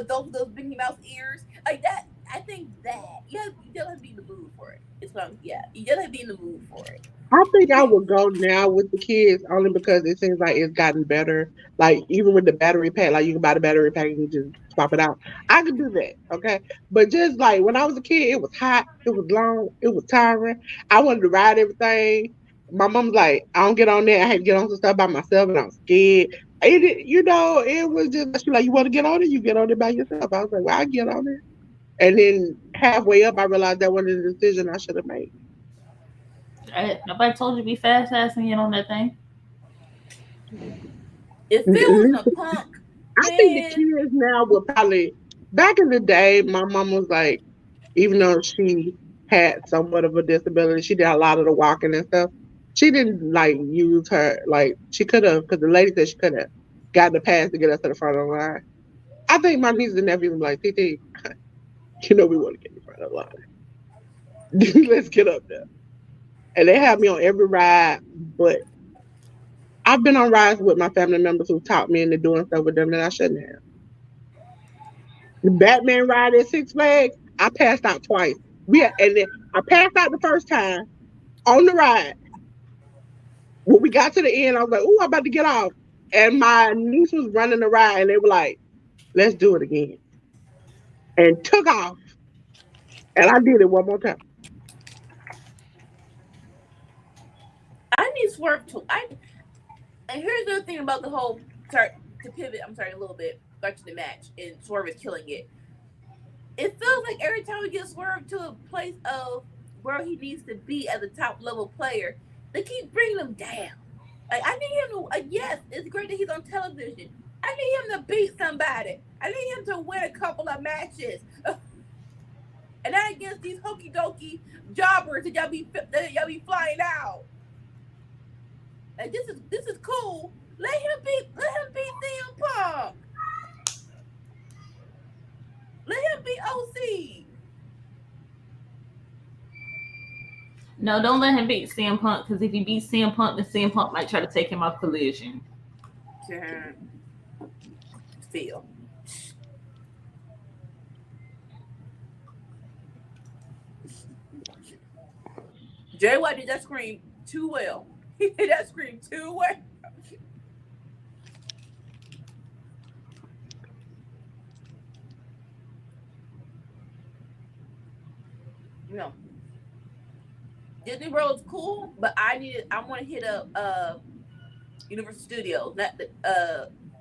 adult with those Mickey Mouse ears, like that. I think that you just have to be in the mood for it. It's what I'm, yeah, you just have to be in the mood for it. I think I would go now with the kids only because it seems like it's gotten better. Like even with the battery pack, like you can buy the battery pack and you just swap it out. I could do that, okay. But just like when I was a kid, it was hot, it was long, it was tiring. I wanted to ride everything. My mom's like, I don't get on there. I had to get on some stuff by myself, and I was scared. It was just she like, you want to get on it, you get on it by yourself. I was like, well, I get on it. And then halfway up, I realized that wasn't the decision I should have made. Nobody told you to be fast ass and get on that thing. If it wasn't a punk, I think the man, kids now will probably back in the day, my mom was like, even though she had somewhat of a disability, she did a lot of the walking and stuff. She didn't like use her like she could have because the lady said she could have gotten the pass to get us to the front of the line. I think my nieces and nephews were like, TT, we want to get in the front of the line. Let's get up there. And they have me on every ride, but I've been on rides with my family members who taught me into doing stuff with them that I shouldn't have. The Batman ride at Six Flags, I passed out twice. And then I passed out the first time on the ride. When we got to the end, I was like, "Ooh, I'm about to get off." And my niece was running the ride, and they were like, "Let's do it again," and took off. And I did it one more time. I need swerve too. And here's the other thing about the whole sorry to pivot. I'm sorry a little bit back to the match, and Swerve is killing it. It feels like every time we get Swerve to a place of where he needs to be as a top level player, they keep bringing him down. Like I need him to. Yes, it's great that he's on television. I need him to beat somebody. I need him to win a couple of matches. And not against these hokey dokey jobbers that y'all be flying out. Like this is cool. Let him beat CM Punk. Let him beat OC. No, don't let him beat CM Punk because if he beats CM Punk, then CM Punk might try to take him off Collision. Feel. Jay White did that scream too well. He did that scream too well. You know, Disney World is cool, but I want to hit up Universal Studios, not the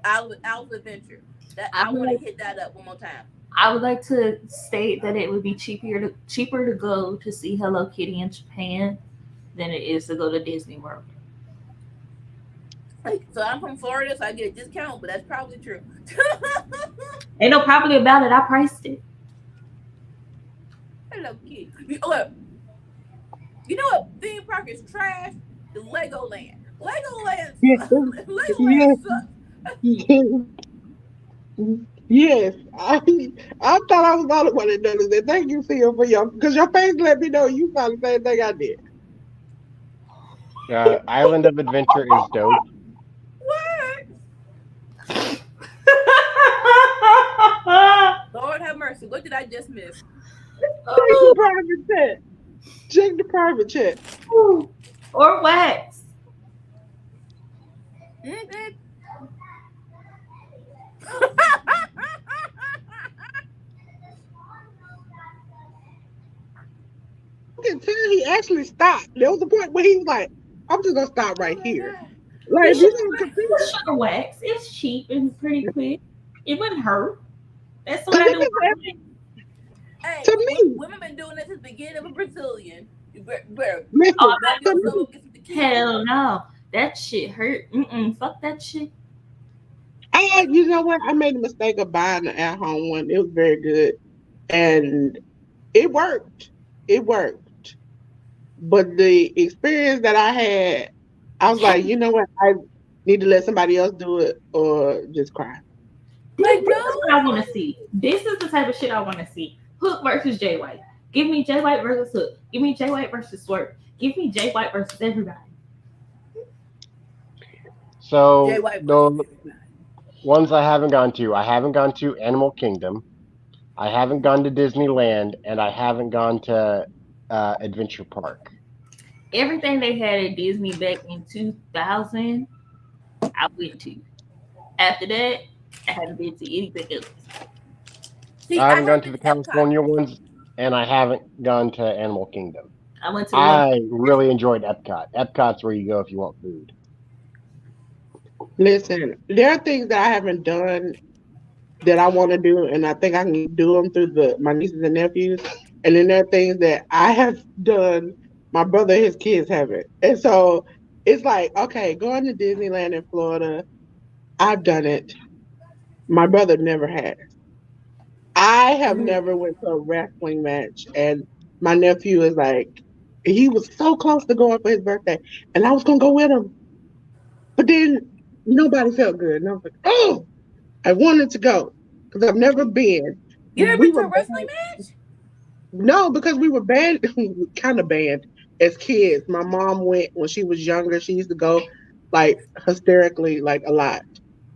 Owl's Adventure. That I want to hit that up one more time. I would like to state that it would be cheaper to go to see Hello Kitty in Japan than it is to go to Disney World. Like, so I'm from Florida, so I get a discount, but that's probably true. Ain't no probably about it. I priced it. little kid. Look, you know what theme park is trash? The Legoland. Legoland, Yes, Legoland yes, sucks. yes. I thought I was the only one that noticed that. Thank you, Phil, for because your face let me know you found the same thing I did. Island of Adventure is dope. What? Lord have mercy. What did I just miss? Check the private chat. Check the private chat. Or wax. Mhm. I can tell he actually stopped. There was a point where he was like, I'm just gonna stop Oh right my here. god. Like You if should, you don't you compete, should wax. It's cheap and pretty quick. It wouldn't hurt. That's what because I do. Hey, to me, women been doing this since the beginning of a Brazilian. You better listen, rub to yourself me, up against the tequila. Hell no. That shit hurt. Fuck that shit. you know what? I made a mistake of buying the at home one. It was very good. And it worked. It worked. But the experience that I had, I was like, you know what? I need to let somebody else do it or just cry. Like, This no. is what I want to see. This is the type of shit I want to see. Hook versus Jay White. Give me Jay White versus Hook. Give me Jay White versus Swerve. Give me Jay White versus everybody. Jay So White versus the everybody. ones I haven't gone to Animal Kingdom. I haven't gone to Disneyland, and I haven't gone to Adventure Park. Everything they had at Disney back in 2000, I went to. After that, I haven't been to anything else. See, I I haven't gone haven't to been the to Epcot. California ones, and I haven't gone to Animal Kingdom. I went to the one. I really enjoyed Epcot. Epcot's where you go if you want food. Listen, there are things that I haven't done that I want to do, and I think I can do them through my nieces and nephews. And then there are things that I have done, my brother and his kids haven't. And so it's like, okay, going to Disneyland in Florida, I've done it. My brother never has. I have never went to a wrestling match, and my nephew is like, he was so close to going for his birthday, and I was gonna go with him, but then nobody felt good, and I was like, oh, I wanted to go because I've never been. You never We been to were a wrestling banned. match? No, because we were banned, kind of banned as kids. My mom went when she was younger. She used to go like hysterically, like a lot.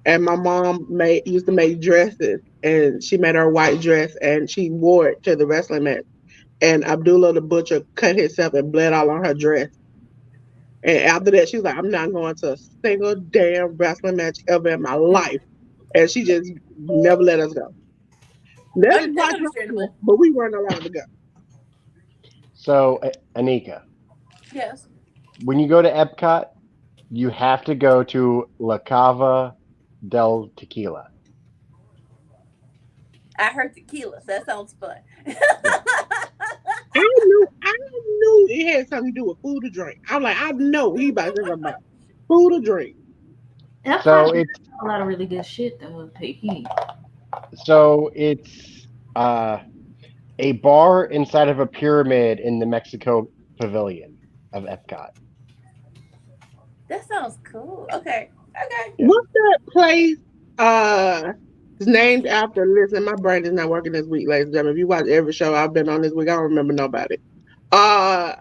And my mom made used to make dresses, and she made her a white dress, and she wore it to the wrestling match. And Abdullah the butcher cut himself and bled all on her dress. And after that, she was like, "I'm not going to a single damn wrestling match ever in my life." And she just never let us go. Let us That's watch wrestling, understandable. but we weren't allowed to go. So, Anika, Yes. when you go to Epcot, you have to go to La Cava del Tequila. I heard tequila, so that sounds fun. Yeah. I knew it had something to do with food or drink. I'm like, I know he about to say something about food or drink. Epcot So has it's a lot of really good shit though. Take heed. so it's a bar inside of a pyramid in the Mexico Pavilion of Epcot. That sounds cool. Okay. Okay. Yeah. What's that place? It's named after. Listen, my brain is not working this week, ladies and gentlemen. If you watch every show I've been on this week, I don't remember nobody. Uh,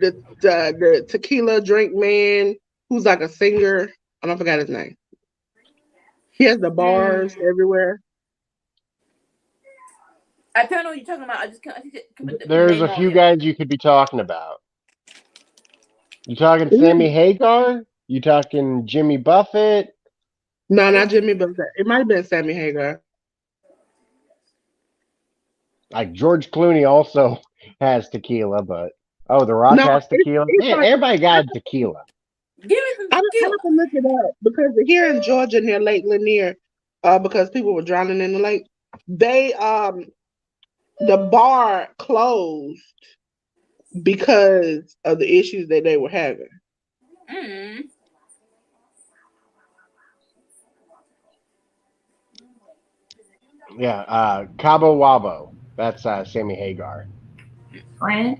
the tequila drink man who's like a singer. I don't forgot his name. He has the Hmm. bars everywhere. I don't know what you're talking about. I just can't put the There's name a on few you. guys you could be talking about. You talking Sammy Mm. Hagar? You talking Jimmy Buffett? No, not It's Jimmy Buffett. It might have been Sammy Hagar. Like George Clooney also has tequila, but oh, The Rock No, has tequila. it's Man, like everybody got tequila. give me some I tequila. have to look it up because here in Georgia near Lake Lanier, because people were drowning in the lake, they the bar closed because of the issues that they were having. Mm. Yeah, Cabo Wabo. That's Sammy Hagar. friend,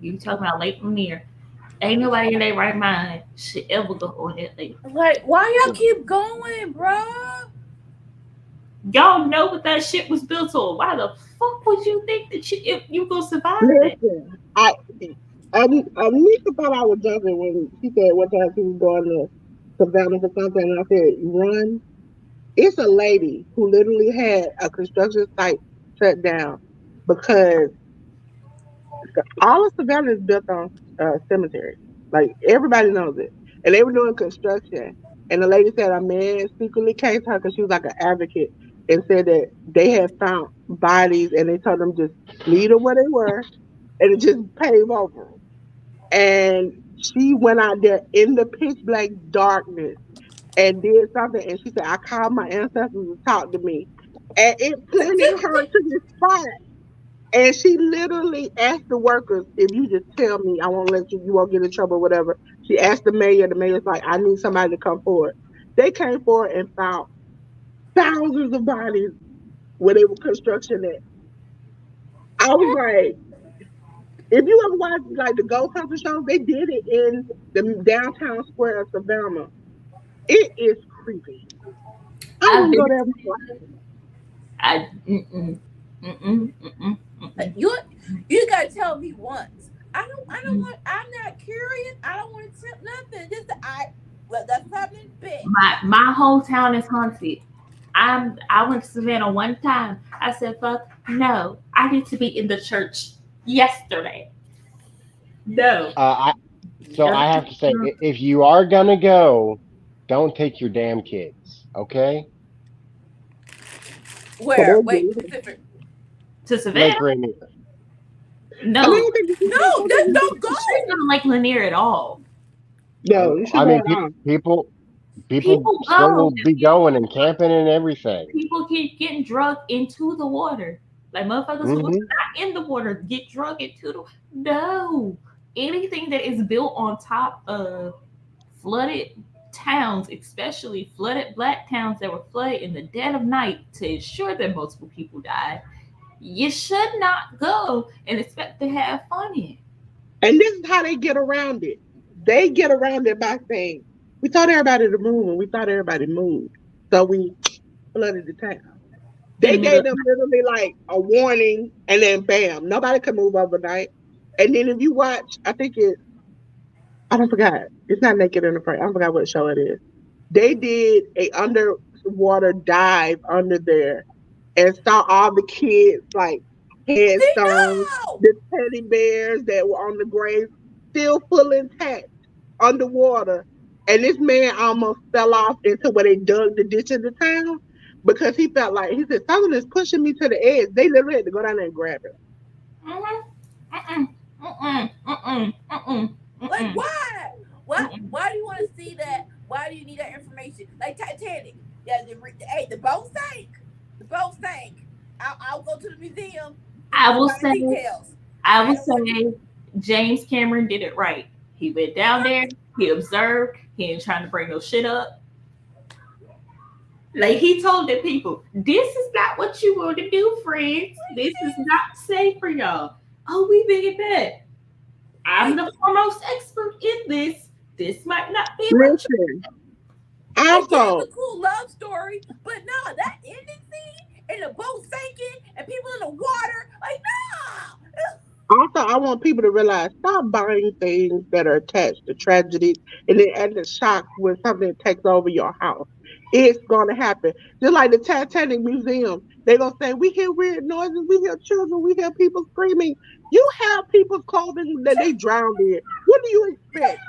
you talking about Lake Lanier. Ain't nobody in their right mind should ever go on that lake. Like, why y'all keep going, bruh? Y'all know what that shit was built on. Why the fuck would you think that if you gonna survive that? Listen, Anika thought I was joking when she said one time she was going to Savannah for something, and I said, "Run." It's a lady who literally had a construction site shut down because all of Savannah is built on cemetery. Like everybody knows it, and they were doing construction. And the lady said a man secretly came to her because she was like an advocate and said that they had found bodies and they told them just leave them where they were and it just pave over 'em. And she went out there in the pitch black darkness and did something. And she said, I called my ancestors to talk to me. And it planted her to this spot. And she literally asked the workers, if you just tell me, I won't let you, you won't get in trouble, whatever. She asked the mayor. The mayor's like, I need somebody to come forward. They came forward and found thousands of bodies where they were construction at. I was like, if you ever watch like the Ghost Hunter shows, they did it in the downtown square of Savannah. It is creepy. I I've wouldn't been. go there before. I. Mm-mm, mm-mm, mm-mm, mm-mm. You gotta tell me once. I don't want. I'm not curious. I don't want to tip nothing. Just well, that's happening. Big. My hometown is haunted. I went to Savannah one time. I said, "Fuck no! I need to be in the church yesterday." No. So I have to say, if you are gonna go, don't take your damn kids. Okay, Where? Wait, Pacific. To Savannah? Lake Rainier. No. I mean, I don't think you should No, just don't go. She's not like Lanier at all. No, you should I go mean, on. people People still go. will be going and camping and everything. People keep getting drugged into the water. Like motherfuckers who was Hmm. not in the water get drugged into the. No. Anything that is built on top of flooded towns, especially flooded black towns that were flooded in the dead of night to ensure that multiple people died, you should not go and expect to have fun in. And this is how they get around it. They get around it by saying, we told everybody to move and we thought everybody moved. So we flooded the town. They In the gave them literally like a warning and then bam, nobody could move overnight. And then if you watch, I think I don't forgot. It's not Naked and Afraid. I don't forgot what show it is. They did a underwater dive under there and saw all the kids like headstones, No. the teddy bears that were on the grave, still full intact underwater. And this man almost fell off into where they dug the ditch in the town because he felt like he said someone is pushing me to the edge. They literally had to go down there and grab him. mm-mm, mm-mm, mm-mm, mm-mm, mm-mm, Like mm-mm, why? Why? mm-mm. Why do you want to see that? Why do you need that information? Like Titanic. Yeah. Hey, the boat sank. The boat sank. I'll go to the museum to I see will about the say, details. I I will don't want. say, James Cameron did it right. He went down there, he observed, he ain't trying to bring no shit up. Like he told the people, this is not what you want to do, friends. This is not safe for y'all. Oh, we big and bad. I'm the foremost expert in this. This might not be what you. Listen, I get also, it's a cool love story, but no, that ending scene and the boat sinking and people in the water, like no. Also, I want people to realize stop buying things that are attached to tragedies and then adding the shock when something takes over your house. It's gonna happen. Just like the Titanic Museum, they're gonna say, we hear weird noises, we hear children, we hear people screaming. You have people's clothing that they drowned in. What do you expect?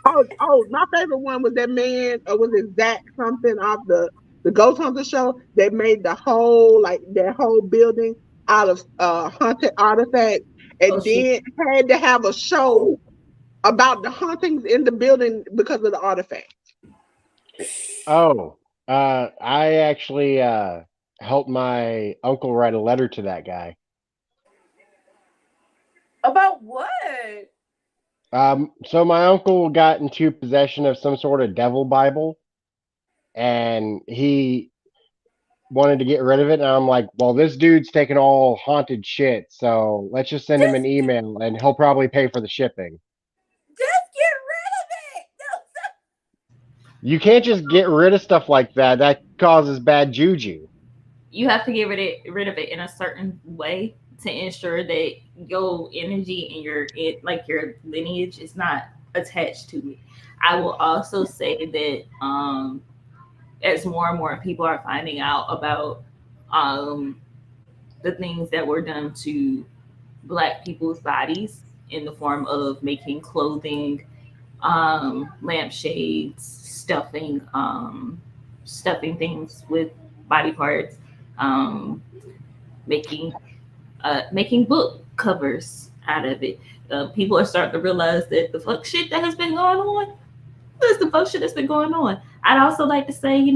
Oh, my favorite one was that man, or was it Zach something off the Ghost Hunter show that made the whole like that whole building out of haunted artifacts, Oh and shit. then had to have a show about the hauntings in the building because of the artifact. Oh, I actually helped my uncle write a letter to that guy. About what? So my uncle got into possession of some sort of devil Bible, and wanted to get rid of it, and I'm like, well, this dude's taking all haunted shit, so let's just send him an Just email, and he'll probably pay for the shipping. get rid of it. No, You can't just get rid of stuff like that. That causes bad juju. You have to get rid of it in a certain way to ensure that your energy and like your lineage is not attached to it. I will also say that as more and more people are finding out about um, the things that were done to Black people's bodies in the form of making clothing, lampshades, stuffing things with body parts, um, making making book covers out of it. People are starting to realize that the fuck shit that has been going on. That's the fuck shit that's been going on. I'd also like to say,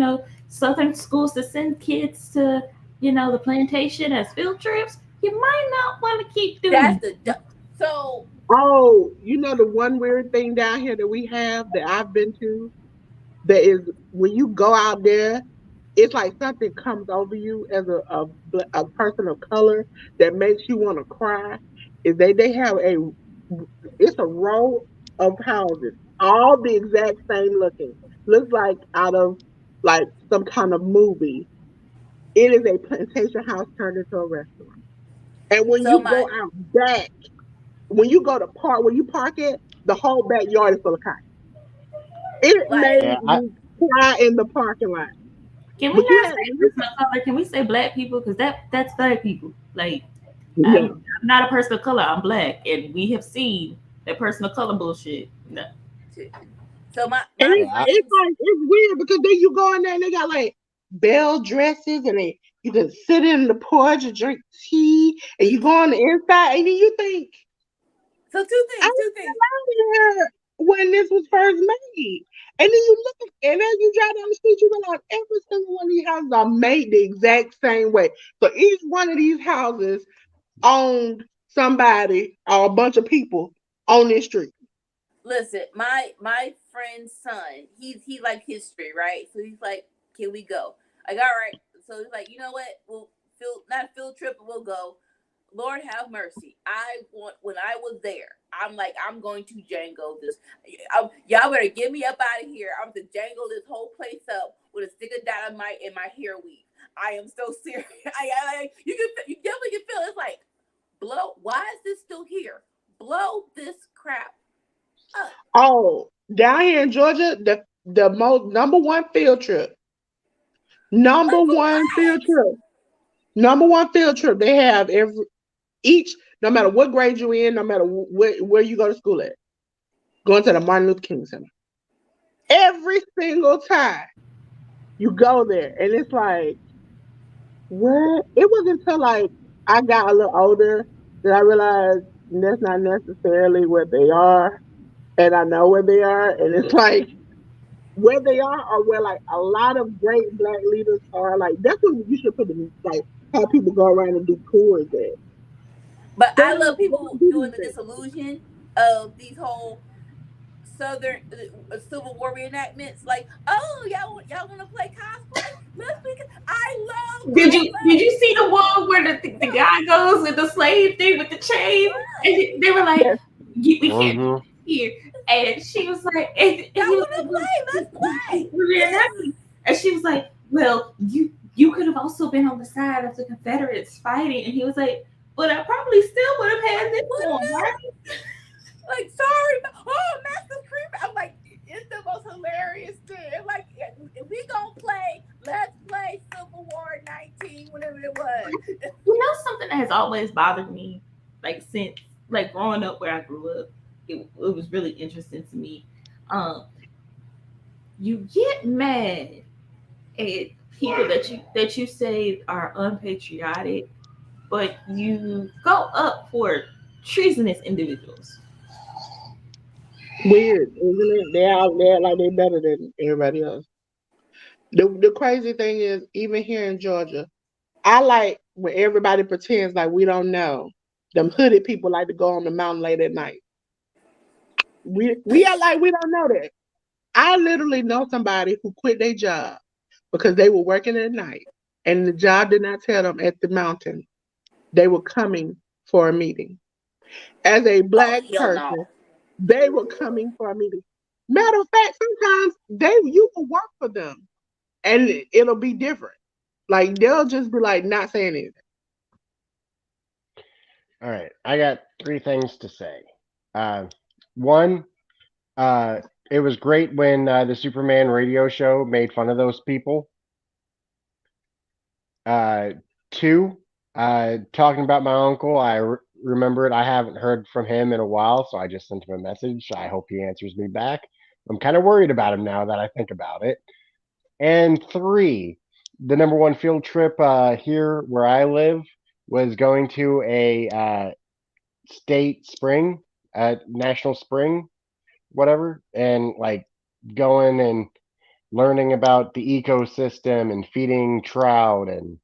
Southern schools to send kids to, the plantation as field trips. You might not want to keep doing. that's so. Oh, the one weird thing down here that we have that I've been to that is when you go out there, it's like something comes over you as a person of color that makes you want to cry. Is they have it's a row of houses, all the exact same looking, looks like out of like some kind of movie. It is a plantation house turned into a restaurant. And when So you go my out back, when you go to park, where you park it, the whole backyard is full of cotton. It like Yeah, made me cry in the parking lot. Can we But you not had, say person of color? Can we say Black people? Because that's Black people. Like yeah. I'm not a person of color. I'm Black, and we have seen that person of color bullshit. No. so my And my yeah. it's friends. like it's weird because then you go in there and they got like bell dresses and you can sit in the porch and drink tea and you go on the inside and then you think So two I things. was Two things. still out here when this was first made. And then you look and as you drive down the street, you realize every single one of these houses are made the exact same way. So each one of these houses owned somebody or a bunch of people on this street. Listen, my friend's son, he like history, right? So he's like, can we go? Like, all right. So he's like, you know what? We'll not field trip, but we'll go. Lord have mercy. I want when I was there, I'm like, I'm going to Django this. Y'all better get me up out of here. I'm to Django this whole place up with a stick of dynamite in my hair weave. I am so serious. You definitely can feel it's like blow. Why is this still here? Blow this crap up. Oh, down here in Georgia, the most number one field trip, number Like for one field what? trip, number one field trip they have every each, no matter what grade you're in, no matter where you go to school at, going to the Martin Luther King Center. Every single time you go there, and it's like, what? It wasn't until like I got a little older that I realized that's not necessarily what they are, and I know where they are, and it's like where they are where like a lot of great black leaders are. Like that's what you should put in, like have people go around and do tours at. But They I love don't people do doing these the things. disillusion of these whole Southern Civil War reenactments. Like, oh, y'all want to play cosplay? Let's be. Did you see the one where the No, guy goes with the slave thing with the chain? And yes. they were like, Yes. We can't do hmm this here." And she was like, and Y'all he was want to like, play? Let's play. "We're Yes. reenacting." And she was like, "Well, you could have also been on the side of the Confederates fighting." And he was like, "But I probably still would have had this Wouldn't on, it? right?" Like, sorry. Oh, Master's creepy. I'm like, it's the most hilarious thing. Like, if we gonna play, let's play Civil War 19, whatever it was. Something that has always bothered me, like since like growing up where I grew up, it was really interesting to me. Um, you get mad at people that you say are unpatriotic, but you go up for treasonous individuals. Weird, isn't it? They're out there like they better than everybody else. The crazy thing is, even here in Georgia, I like when everybody pretends like we don't know. Them hooded people like to go on the mountain late at night. We are like we don't know that. I literally know somebody who quit their job because they were working at night. and the job did not tell them at the mountain they were coming for a meeting. As a Oh black hell no. person, they were coming for a meeting. Matter of fact, sometimes you will work for them and it'll be different. Like they'll just be like not saying anything. All right, I got three things to say. Uh, one, uh, it was great when the Superman radio show made fun of those people. Uh, two, talking about my uncle, remembered I haven't heard from him in a while, so I just sent him a message. I hope he answers me back. I'm kind of worried about him now that I think about it. And three, the number one field trip here where I live was going to a state spring, national spring, whatever, and like going and learning about the ecosystem and feeding trout and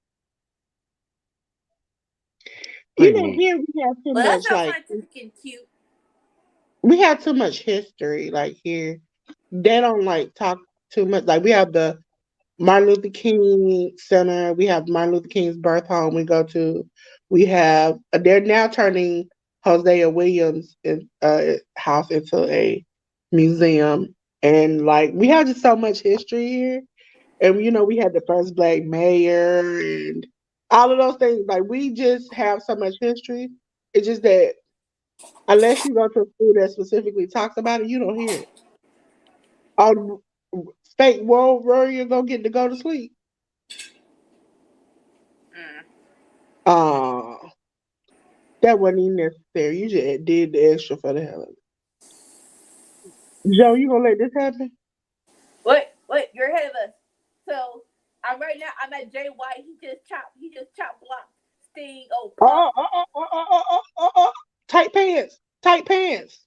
pretty neat. Here we have too Well, that much sounds like scientific and cute. we have too much history. Like here, they don't like talk too much. Like we have the Martin Luther King Center. We have Martin Luther King's birth home. We go to. We have. They're now turning Hosea Williams' house into a museum, and like we have just so much history here. And we had the first black mayor and all of those things. Like we just have so much history. It's just that unless you go to a school that specifically talks about it, you don't hear it. On fake world warrior gonna get to go to sleep. Mm. Uh that wasn't even necessary. You just did the extra for the hell of it. Joe, you gonna let this happen? Wait, you're ahead of us. So I'm right now. I'm at Jay White. He just chopped block Sting. Oh, Punk. Tight pants, tight pants,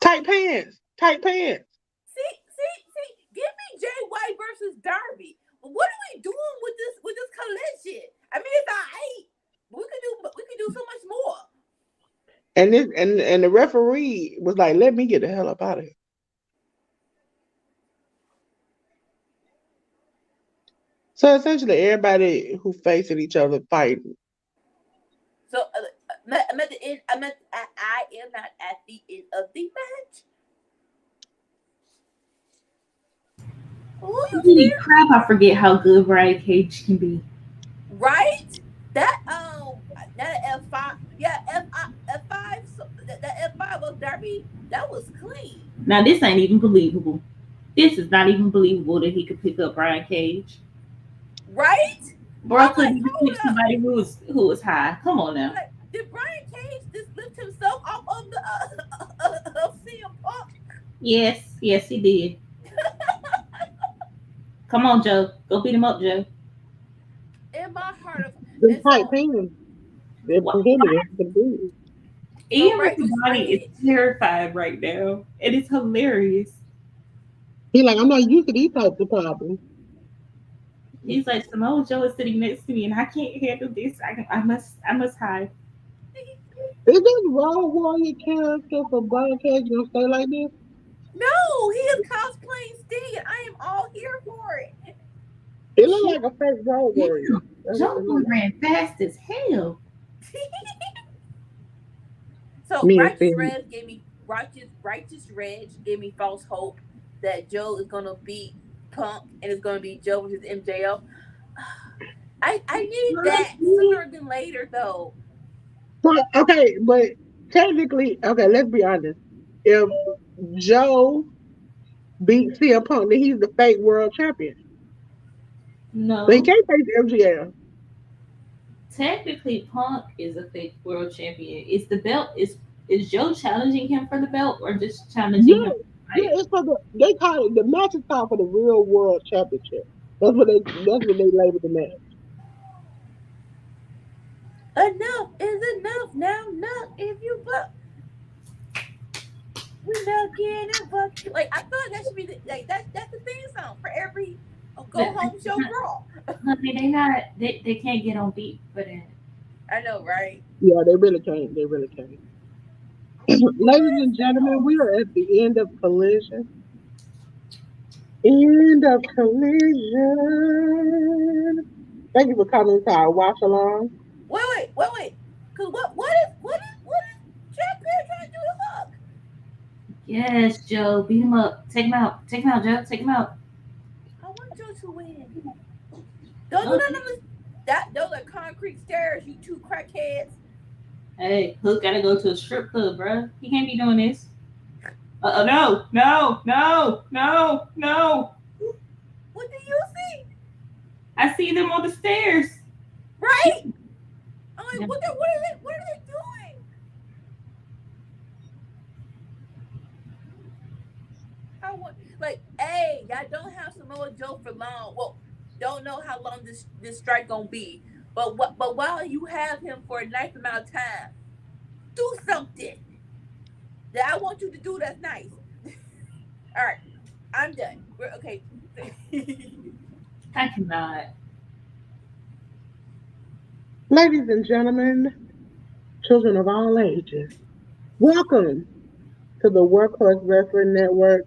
tight pants, tight pants. See. Give me Jay White versus Darby. What are we doing with this collision? I mean, it's alright. We could do so much more. And this and the referee was like, "Let me get the hell up out of here." So essentially, everybody who facing each other fighting. So I'm at the end. I am not at the end of the match. Oh, you Holy still crap! I forget how good Brian Cage can be. right? That that F5. Yeah, F5. So that F5 of Darby. That was clean. Now this ain't even believable. This is not even believable that he could pick up Brian Cage. Right? Bro I'm couldn't like, even hold pick up. somebody who was high. Come on now. Like, did Brian Cage just lift himself off of the of CM Punk? Yes, he did. Come on, Joe. Go beat him up, Joe. In my heart of The and tight so pants. They're What? prohibited. The dude. so Ian Righteous Riccaboni is Reg. terrified right now. And it's hilarious. He like, I'm not used to these types of problems. He's like, Samoa Joe is sitting next to me and I can't handle this. I must hide. Is this Raw Warrior character for Brian Cage gonna stay like this? No, he is cosplaying Sting, and I am all here for it. It look like a fake Raw Warrior. Damn, That's what Joe it look like. ran fast as hell. So Me and Sting. Righteous Reg gave me false hope that Joe is gonna beat Punk and it's gonna be Joe versus MJF. I need that sooner than later though. But okay, but technically, okay, let's be honest. If Joe beats CM Punk, then he's the fake world champion. But he No. can't face MJF. Technically Punk is a fake world champion. Is the belt is Joe challenging him for the belt or just challenging Yeah, him? yeah, Right? it's for they call it the match is called for the real world championship. That's what they label the match. Enough is enough now. Knock if you buck. We not getting buck. Like I feel like that should be like that's the theme song for every go home show Raw. Honey, they can't get on beat for that. I know, right? Yeah, they really can't. They really can't. Ladies and gentlemen, we are at the end of Collision. End of collision. Thank you for coming to our watch along. Wait. Cause what is Jack Bear trying to do to Hook? Yes, Joe, beat him up. Take him out. Take him out, Joe. Take him out. I want Joe to win. Don't do No. none of this. That those are concrete stairs, you two crackheads. Hey, Hook gotta go to a strip club, bro. He can't be doing this. No, no, no, no, no. What do you see? I see them on the stairs. Right? I'm Yeah. like, what are they doing? I want like, hey, y'all don't have Samoa Joe for long. Well, don't know how long this strike gonna be. But while you have him for a nice amount of time, do something that I want you to do that's nice. All right, I'm done. We're okay. I cannot. Ladies and gentlemen, children of all ages, welcome to the Workhorse Wrestling Network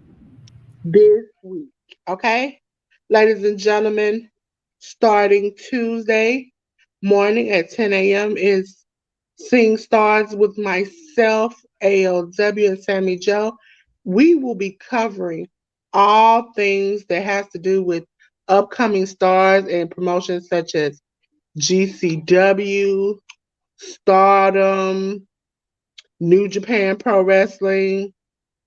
this week. Okay? Ladies and gentlemen, starting Tuesday morning at 10 a.m. is Sing Stars with myself, ALW, and Sammy Joe. We will be covering all things that has to do with upcoming stars and promotions such as GCW, Stardom, New Japan Pro Wrestling,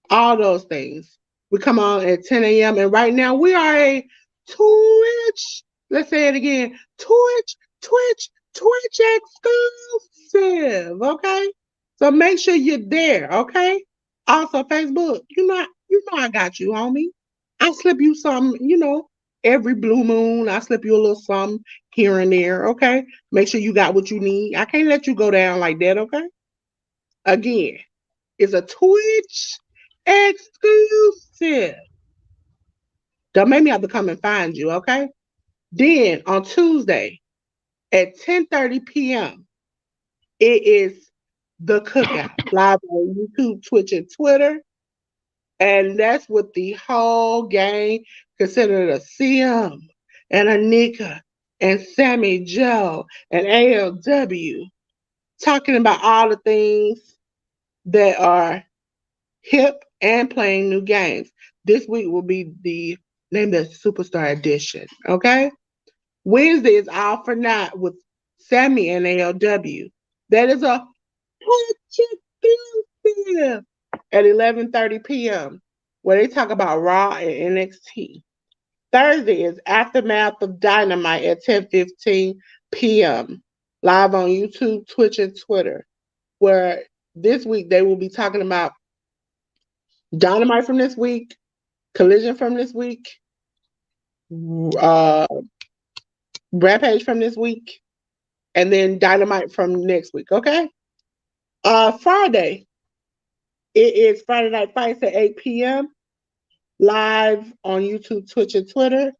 all those things. We come on at 10 a.m. and right now we are a Twitch. Let's say it again. Twitch exclusive. Okay. So make sure you're there. Okay. Also Facebook. You know I got you, homie. I slip you some. Every blue moon I slip you a little something here and there. Okay. Make sure you got what you need. I can't let you go down like that. Okay. Again, it's a Twitch exclusive. Don't make me have to come and find you, okay? Then on Tuesday at 10:30 p.m., it is the cookout live on YouTube, Twitch, and Twitter. And that's with the whole gang considered a CM and Anika and Sammy Joe and ALW talking about all the things that are hip and playing new games. This week will be the name the Superstar Edition. Okay. Wednesday is All for Naught with Sammy and ALW. That is a exclusive at 11:30 p.m. where they talk about Raw and NXT. Thursday is Aftermath of Dynamite at 10:15 p.m. live on YouTube, Twitch, and Twitter. Where this week they will be talking about Dynamite from this week, Collision from this week, uh, Rampage from this week, and then Dynamite from next week. Okay. Friday, it is Friday Night Fights at 8 p.m. live on YouTube, Twitch, and Twitter.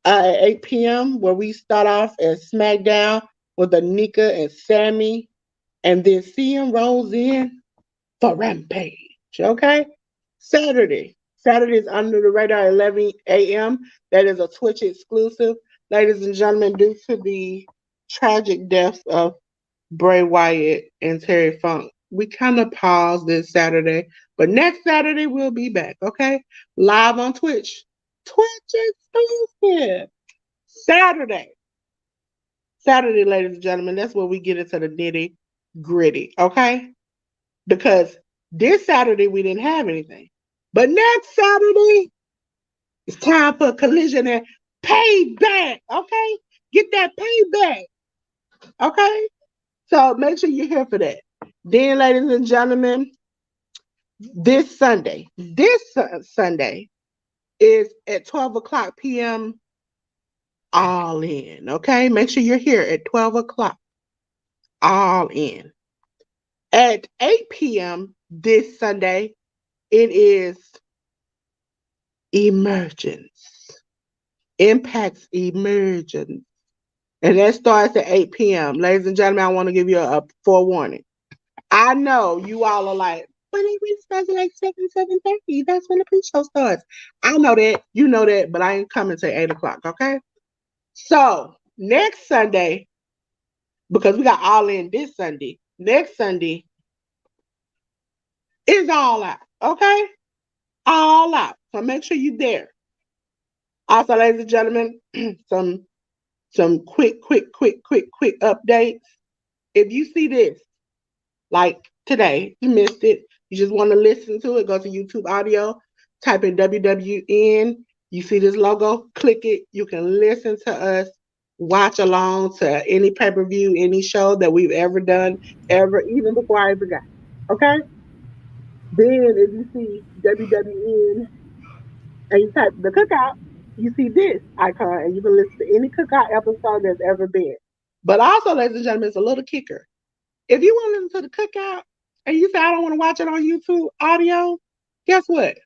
At 8 p.m., where we start off at Smackdown with Anika and Sammy, and then CM rolls in for Rampage. Okay. Saturday is Under the Radar at 11 a.m. That is a Twitch exclusive. Ladies and gentlemen, due to the tragic deaths of Bray Wyatt and Terry Funk, we kind of paused this Saturday. But next Saturday, we'll be back, okay? Live on Twitch. Twitch exclusive. Saturday. Saturday, ladies and gentlemen, that's where we get into the nitty gritty, okay? Because this Saturday, we didn't have anything. But next Saturday, it's time for collision and payback. Okay? Get that payback. Okay? So make sure you're here for that. Then, ladies and gentlemen, this Sunday is at 12 o'clock p.m. All in. Okay? Make sure you're here at 12 o'clock. All in. At 8 p.m. this Sunday, it is Emergence. Impact's Emergence. And that starts at 8 p.m. Ladies and gentlemen, I want to give you a forewarning. I know you all are like, but we starts at like 7:30. That's when the pre-show starts. I know that, you know that, but I ain't coming till 8 o'clock. Okay. So next Sunday, because we got all in this Sunday. Next Sunday is all out. Okay, all out. So make sure you're there. Also, ladies and gentlemen, some quick updates. If you see this, like today, you missed it. You just want to listen to it, go to YouTube audio, type in WWN. You see this logo, click it. You can listen to us, watch along to any pay-per-view, any show that we've ever done, ever, even before I ever got. Okay? Then if you see WWN and you type the cookout, you see this icon and you can listen to any cookout episode that's ever been. But also, ladies and gentlemen, it's a little kicker. If you want to listen to the cookout and you say I don't want to watch it on YouTube audio, guess what?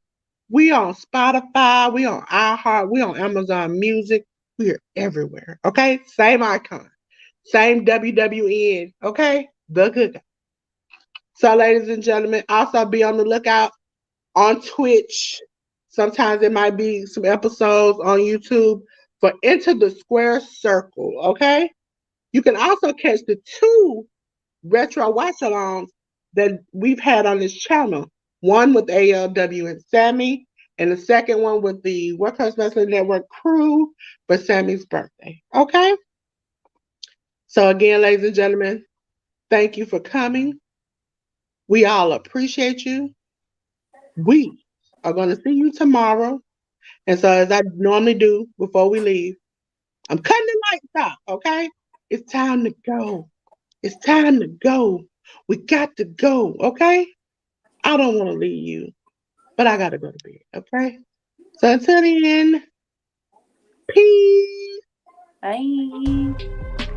We on Spotify, we on iHeart, we on Amazon Music, we are everywhere. Okay, same icon, same WWN. Okay, the cookout. So, ladies and gentlemen, also be on the lookout on Twitch. Sometimes it might be some episodes on YouTube for Into the Square Circle. Okay, you can also catch the two retro watchalongs that we've had on this channel. One with ALW and Sammy, and the second one with the Workhouse Wrestling Network crew for Sammy's birthday. Okay? So, again, ladies and gentlemen, thank you for coming. We all appreciate you. We are going to see you tomorrow. And so, as I normally do before we leave, I'm cutting the lights off. Okay? It's time to go. It's time to go. We got to go, okay? I don't want to leave you, but I got to go to bed, okay? So until then, peace. Bye.